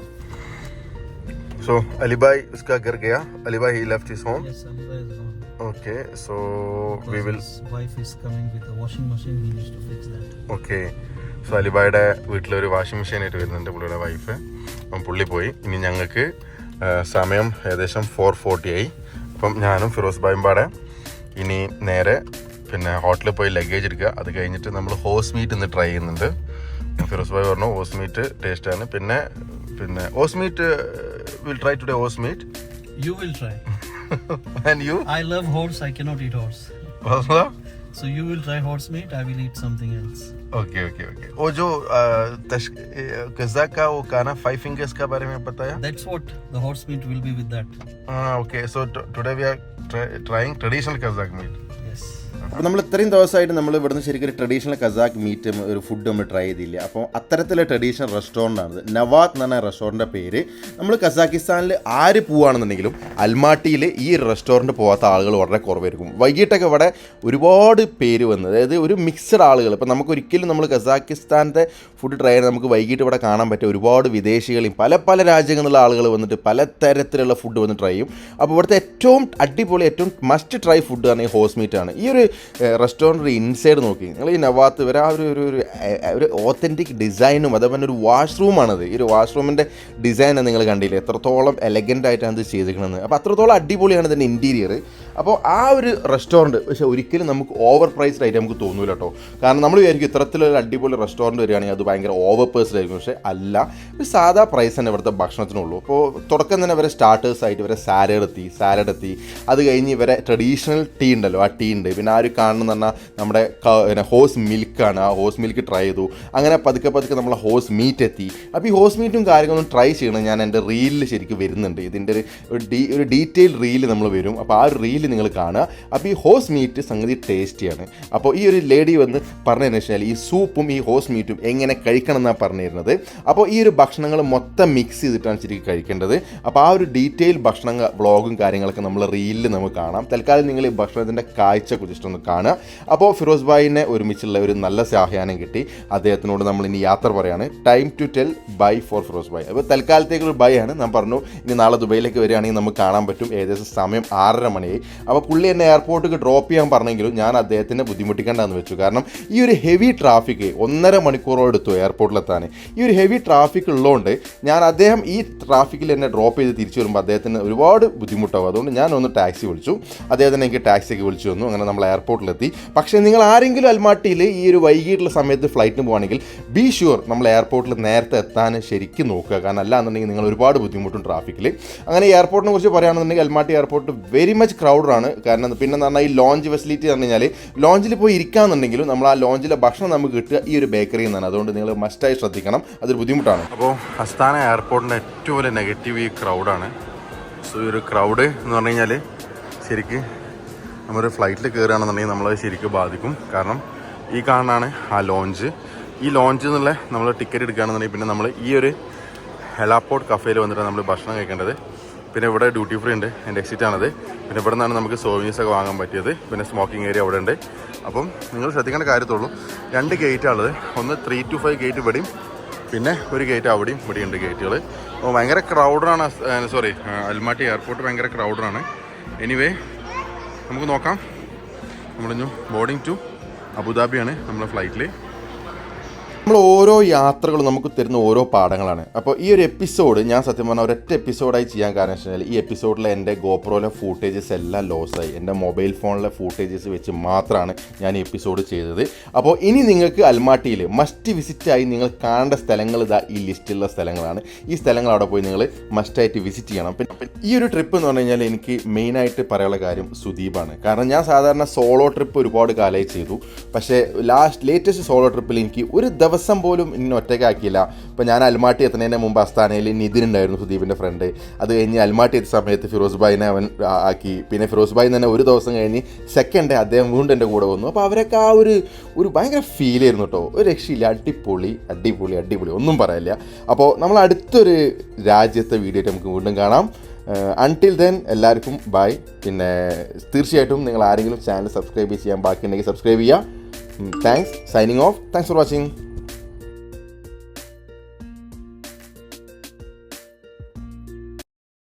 So Ali Bhai uska ghar gaya. Ali Bhai he left his home. Yes, Aliba is gone. Okay, so we will. His wife is coming with a washing machine. He needs to fix that. Okay, so Ali Bhaiയുടെ വീട്ടിലൊരു washing machine ആയിട്ട് വരുന്നുണ്ട് പുള്ളിയുടെ wife. അപ്പം പുള്ളി പോയി. ഇനി ഞങ്ങൾക്ക് സമയം ഏകദേശം 4:40 ആയി. അപ്പം ഞാനും ഫിറോസ് ഭായും പാടെ ഇനി നേരെ പിന്നെ ഹോട്ടലിൽ പോയി ലഗേജ് എടുക്കുക. അത് കഴിഞ്ഞിട്ട് നമ്മൾ ഹോസ് മീറ്റ് ഇന്ന് ട്രൈ ചെയ്യുന്നുണ്ട്. ഫിറോസ് ഭായ് പറഞ്ഞു ഹോസ് മീറ്റ് ടേസ്റ്റാണ്. പിന്നെ horse meat will try today horse meat. You will try. And you? I love horse. I cannot eat horse. Also? So you will try horse meat. I will eat something else. Okay. वो जो Kazakh का वो खाना 5 fingers का बारे में बताया? That's what the horse meat will be with that. Okay. So today we are trying traditional Kazakh meat. Yes. അപ്പോൾ നമ്മൾ ഇത്രയും ദിവസമായിട്ട് നമ്മൾ ഇവിടുന്ന് ശരിക്കും ഒരു ട്രഡീഷണൽ കസാക്ക് മീറ്റ് ഒരു ഫുഡ് നമ്മൾ ട്രൈ ചെയ്തില്ല. അപ്പോൾ അത്തരത്തിലുള്ള ട്രഡീഷണൽ റെസ്റ്റോറൻ്റാണ് നവാത്ത് എന്ന് പറഞ്ഞ റെസ്റ്റോറൻറ്റിൻ്റെ പേര്. നമ്മൾ കസാക്കിസ്ഥാനിൽ ആര് പോവുകയാണെന്നുണ്ടെങ്കിലും അൽമാട്ടിയിൽ ഈ റെസ്റ്റോറൻറ്റ് പോകാത്ത ആളുകൾ വളരെ കുറവായിരിക്കും. വൈകിട്ടൊക്കെ ഇവിടെ ഒരുപാട് പേര് വന്ന്, അതായത് ഒരു മിക്സഡ് ആളുകൾ. ഇപ്പോൾ നമുക്കൊരിക്കലും നമ്മൾ കസാക്കിസ്ഥാനത്തെ ഫുഡ് ട്രൈ ചെയ്യാൻ നമുക്ക് വൈകിട്ട് ഇവിടെ കാണാൻ പറ്റും. ഒരുപാട് വിദേശികളെയും പല രാജ്യങ്ങളിലുള്ള ആളുകൾ വന്നിട്ട് പല തരത്തിലുള്ള ഫുഡ് വന്ന് ട്രൈ ചെയ്യും. അപ്പോൾ ഇവിടുത്തെ ഏറ്റവും അടിപൊളി ഏറ്റവും മസ്റ്റ് ട്രൈ ഫുഡ് ആണ് ഈ ഹോസ് മീറ്റ് ആണ്. ഈ ഒരു റെസ്റ്റോറൻറ്റ് ഇൻസൈഡ് നോക്കി നിങ്ങൾ ഈ നവാത്ത് വരെ ആ ഒരു ഓത്തൻറ്റിക് ഡിസൈനും അതേപോലെ ഒരു വാഷ്റൂമാണത്. ഈ ഒരു വാഷ്റൂമിൻ്റെ ഡിസൈനാണ് നിങ്ങൾ കണ്ടില്ലേ, എത്രത്തോളം എലഗൻ്റ് ആയിട്ടാണ് ഇത് ചെയ്തിരിക്കണമെന്ന്. അപ്പോൾ അത്രത്തോളം അടിപൊളിയാണ് ഇതിൻ്റെ ഇൻറ്റീരിയർ. അപ്പോൾ ആ ഒരു റെസ്റ്റോറൻറ്റ് പക്ഷേ ഒരിക്കലും നമുക്ക് ഓവർ പ്രൈസ്ഡ് ആയിട്ട് നമുക്ക് തോന്നില്ല കേട്ടോ. കാരണം നമ്മൾ വിചാരിക്കും ഇത്തരത്തിലൊരു അടിപൊളി റെസ്റ്റോറൻറ്റ് വരികയാണെങ്കിൽ അത് ഭയങ്കര ഓവർ പേഴ്സ്ഡ് ആയിരിക്കും. പക്ഷേ അല്ല, ഒരു സാധാ പ്രൈസ് തന്നെ ഇവിടുത്തെ ഭക്ഷണത്തിനുള്ളൂ. അപ്പോൾ തുടക്കം തന്നെ ഇവരെ സ്റ്റാർട്ടേഴ്സായിട്ട് ഇവരെ സാലഡ് എത്തി. അത് കഴിഞ്ഞ് ഇവരെ ട്രഡീഷണൽ ടീ ഉണ്ടല്ലോ, ആ ടീ ഉണ്ട്. പിന്നെ ആ ഒരു കാണുന്ന പറഞ്ഞാൽ നമ്മുടെ ഹോസ് മിൽക്കാണ്. ആ ഹോസ് മിൽക്ക് ട്രൈ ചെയ്തു. അങ്ങനെ പതുക്കെ നമ്മളെ ഹോസ് മീറ്റ് എത്തി. അപ്പോൾ ഈ ഹോസ് മീറ്റും കാര്യങ്ങളൊന്നും ട്രൈ ചെയ്യണം. ഞാൻ എൻ്റെ റീലിൽ ശരിക്കും വരുന്നുണ്ട്. ഇതിൻ്റെ ഒരു ഡീറ്റെയിൽ റീൽ നമ്മൾ വരും. അപ്പോൾ ആ ഒരു റീൽ നിങ്ങൾ കാണുക. അപ്പോൾ ഈ ഹോസ് മീറ്റ് സംഗതി ടേസ്റ്റിയാണ്. അപ്പോൾ ഈ ഒരു ലേഡി വന്ന് പറഞ്ഞതിന് വെച്ചാൽ ഈ സൂപ്പും ഈ ഹോസ് മീറ്റും എങ്ങനെ കഴിക്കണം എന്നാണ് പറഞ്ഞിരുന്നത്. അപ്പോൾ ഈ ഒരു ഭക്ഷണങ്ങൾ മൊത്തം മിക്സ് ചെയ്തിട്ടാണ് ശരിക്കും കഴിക്കേണ്ടത്. അപ്പോൾ ആ ഒരു ഡീറ്റെയിൽ ഭക്ഷണ വ്ളോഗും കാര്യങ്ങളൊക്കെ നമ്മൾ റീലിൽ നമുക്ക് കാണാം. തൽക്കാലം നിങ്ങൾ ഈ ഭക്ഷണത്തിൻ്റെ കാഴ്ച കുറിച്ചിട്ടൊന്ന് കാണുക. അപ്പോൾ ഫിറോസ് ഭായിനെ ഒരുമിച്ചുള്ള ഒരു നല്ല സാഹ്യാനം കിട്ടി. അദ്ദേഹത്തിനോട് നമ്മൾ ഇനി യാത്ര പറയാണ്. Time to tell bye for Firoz bhai. അപ്പോൾ തൽക്കാലത്തേക്കൊരു ബൈ ആണ്. ഞാൻ പറഞ്ഞു ഇനി നാളെ ദുബൈയിലേക്ക് വരികയാണെങ്കിൽ നമുക്ക് കാണാൻ പറ്റും. ഏകദേശം സമയം 6:30 മണിയായി. അപ്പോൾ പുള്ളി എന്നെ എയർപോർട്ടിലേക്ക് ഡ്രോപ്പ് ചെയ്യാൻ പറഞ്ഞെങ്കിലും ഞാൻ അദ്ദേഹത്തിനെ ബുദ്ധിമുട്ടിക്കേണ്ടെന്ന് വെച്ചു. കാരണം ഈ ഒരു ഹെവി ട്രാഫിക് 1.5 മണിക്കൂറോളം എടുത്തു എയർപോർട്ടിലെത്താൻ. ഈ ഒരു ഹെവി ട്രാഫിക് ഉള്ളതുകൊണ്ട് ഞാൻ അദ്ദേഹം ഈ ട്രാഫിക്കിൽ എന്നെ ഡ്രോപ്പ് ചെയ്ത് തിരിച്ചു വരുമ്പോൾ അദ്ദേഹത്തിന് ഒരുപാട് ബുദ്ധിമുട്ടാവും. അതുകൊണ്ട് ഞാൻ ഒന്ന് ടാക്സി വിളിച്ചു. അദ്ദേഹത്തിന് എനിക്ക് ടാക്സിയൊക്കെ വിളിച്ചു വന്നു. അങ്ങനെ നമ്മൾ എയർപോർട്ടിലെത്തി. പക്ഷേ നിങ്ങൾ ആരെങ്കിലും അൽമാട്ടിയിൽ ഈ ഒരു വൈകിട്ടുള്ള സമയത്ത് ഫ്ലൈറ്റിന് പോകുകയാണെങ്കിൽ ബി ഷുവർ നമ്മൾ എയർപോർട്ടിൽ നേരത്തെ എത്താൻ ശരിക്കും നോക്കുക. കാരണം അല്ലാന്നുണ്ടെങ്കിൽ നിങ്ങൾ ഒരുപാട് ബുദ്ധിമുട്ടും ട്രാഫിക്കിൽ. അങ്ങനെ എയർപോർട്ടിനെ കുറിച്ച് പറയുകയാണെന്നുണ്ടെങ്കിൽ അൽമാട്ടി എയർപോർട്ട് വെരി മച്ച് ക്രൗഡാണ്. കാരണം പിന്നെ എന്ന് പറഞ്ഞാൽ ഈ ലോഞ്ച് ഫെസിലിറ്റി എന്ന് പറഞ്ഞു കഴിഞ്ഞാൽ ലോഞ്ചിൽ പോയി ഇരിക്കാമെന്നുണ്ടെങ്കിലും നമ്മൾ ആ ലോഞ്ചിലെ ഭക്ഷണം നമുക്ക് കിട്ടുക ഈ ഒരു ബേക്കറിയിൽ നിന്നാണ്. അതുകൊണ്ട് നിങ്ങൾ മസ്റ്റായി ശ്രദ്ധിക്കണം, അതൊരു ബുദ്ധിമുട്ടാണ്. അപ്പോൾ അസ്താന എയർപോർട്ടിൻ്റെ ഏറ്റവും വലിയ നെഗറ്റീവ് ഈ ക്രൗഡാണ്. സോ ഈ ഒരു ക്രൗഡ് എന്ന് പറഞ്ഞു കഴിഞ്ഞാൽ ശരിക്കും നമ്മളൊരു ഫ്ലൈറ്റിൽ കയറുകയാണെന്നുണ്ടെങ്കിൽ നമ്മളത് ശരിക്കും ബാധിക്കും. കാരണം ഈ കാണാനാണ് ആ ലോഞ്ച്. ഈ ലോഞ്ച് എന്നുള്ള നമ്മൾ ടിക്കറ്റ് എടുക്കുകയാണെന്നുണ്ടെങ്കിൽ പിന്നെ നമ്മൾ ഈ ഒരു ഹെലാപ്പോർട്ട് കഫേയിൽ വന്നിട്ട് നമ്മൾ ഭക്ഷണം കഴിക്കേണ്ടത്. പിന്നെ ഇവിടെ ഡ്യൂട്ടി ഫ്രീ ഉണ്ട്, എൻ്റെ എക്സിറ്റാണത്. പിന്നെ ഇവിടെ നിന്നാണ് നമുക്ക് സോവനീഴ്സൊക്കെ വാങ്ങാൻ പറ്റിയത്. പിന്നെ സ്മോക്കിംഗ് ഏരിയ അവിടെ ഉണ്ട്. അപ്പം നിങ്ങൾ ശ്രദ്ധിക്കേണ്ട കാര്യത്തുള്ളൂ, 2 ഗേറ്റാണുള്ളത്. ഒന്ന് 3 to 5 ഗേറ്റ് ഇവിടെയും പിന്നെ ഒരു ഗേറ്റ് അവിടെയും ഇവിടെയുണ്ട് ഗേറ്റുകൾ. അപ്പോൾ ഭയങ്കര ക്രൗഡാണ്. അൽമാട്ടി എയർപോർട്ട് ഭയങ്കര ക്രൗഡാണ്. എനിവേ നമുക്ക് നോക്കാം. നമ്മളിഞ്ഞു ബോർഡിംഗ് ടു അബുദാബിയാണ് നമ്മളെ ഫ്ലൈറ്റിൽ. നമ്മൾ ഓരോ യാത്രകളും നമുക്ക് തരുന്ന ഓരോ പാഠങ്ങളാണ്. അപ്പോൾ ഈ ഒരു എപ്പിസോഡ് ഞാൻ സത്യം പറഞ്ഞാൽ ഒരൊറ്റ എപ്പിസോഡായി ചെയ്യാൻ കാരണം വെച്ചാൽ ഈ എപ്പിസോഡിൽ എൻ്റെ ഗോപ്രോയിലെ ഫൂട്ടേജസ് എല്ലാം ലോസായി. എൻ്റെ മൊബൈൽ ഫോണിലെ ഫൂട്ടേജസ് വെച്ച് മാത്രമാണ് ഞാൻ ഈ എപ്പിസോഡ് ചെയ്തത്. അപ്പോൾ ഇനി നിങ്ങൾക്ക് അൽമാട്ടിയിൽ മസ്റ്റ് വിസിറ്റായി നിങ്ങൾ കാണേണ്ട സ്ഥലങ്ങൾ ഇതാ ഈ ലിസ്റ്റിലുള്ള സ്ഥലങ്ങളാണ്. ഈ സ്ഥലങ്ങൾ അവിടെ പോയി നിങ്ങൾ മസ്റ്റായിട്ട് വിസിറ്റ് ചെയ്യണം. പിന്നെ ഈ ഒരു ട്രിപ്പ് എന്ന് പറഞ്ഞു കഴിഞ്ഞാൽ എനിക്ക് മെയിനായിട്ട് പറയാനുള്ള കാര്യം സുദീപാണ്. കാരണം ഞാൻ സാധാരണ സോളോ ട്രിപ്പ് ഒരുപാട് കാലമായി ചെയ്തു. പക്ഷേ ലേറ്റസ്റ്റ് സോളോ ട്രിപ്പിൽ എനിക്ക് ഒരു ദിവസം ദിവസം പോലും ഇന്നെ ഒറ്റയ്ക്കാക്കിയില്ല. ഇപ്പോൾ ഞാൻ അൽമാട്ടി എത്തുന്നതിന് മുമ്പ് അസ്താനയിൽ നിതിൻ ഉണ്ടായിരുന്നു, സുദീപിൻ്റെ ഫ്രണ്ട്. അത് കഴിഞ്ഞ് അൽമാട്ടി എത്തിയ സമയത്ത് ഫിറോസ് ഭായിനെ അവൻ ആക്കി. പിന്നെ ഫിറോസ് ഭായി തന്നെ ഒരു ദിവസം കഴിഞ്ഞ് സെക്കൻഡ് അദ്ദേഹം വീണ്ടും എൻ്റെ കൂടെ വന്നു. അപ്പോൾ അവരൊക്കെ ആ ഒരു ഭയങ്കര ഫീൽ ആയിരുന്നു കേട്ടോ. ഒരു രക്ഷയില്ല, അടിപൊളി അടിപൊളി അടിപൊളി, ഒന്നും പറയാനില്ല. അപ്പോൾ നമ്മൾ അടുത്തൊരു രാജ്യത്തെ വീഡിയോ നമുക്ക് വീണ്ടും കാണാം. അൺടിൽ ദെൻ എല്ലാവർക്കും ബൈ. പിന്നെ തീർച്ചയായിട്ടും നിങ്ങൾ ആരെങ്കിലും ചാനൽ സബ്സ്ക്രൈബ് ചെയ്യാൻ ബാക്കിയുണ്ടെങ്കിൽ സബ്സ്ക്രൈബ് ചെയ്യുക. Thanks. Signing off. Thanks for watching.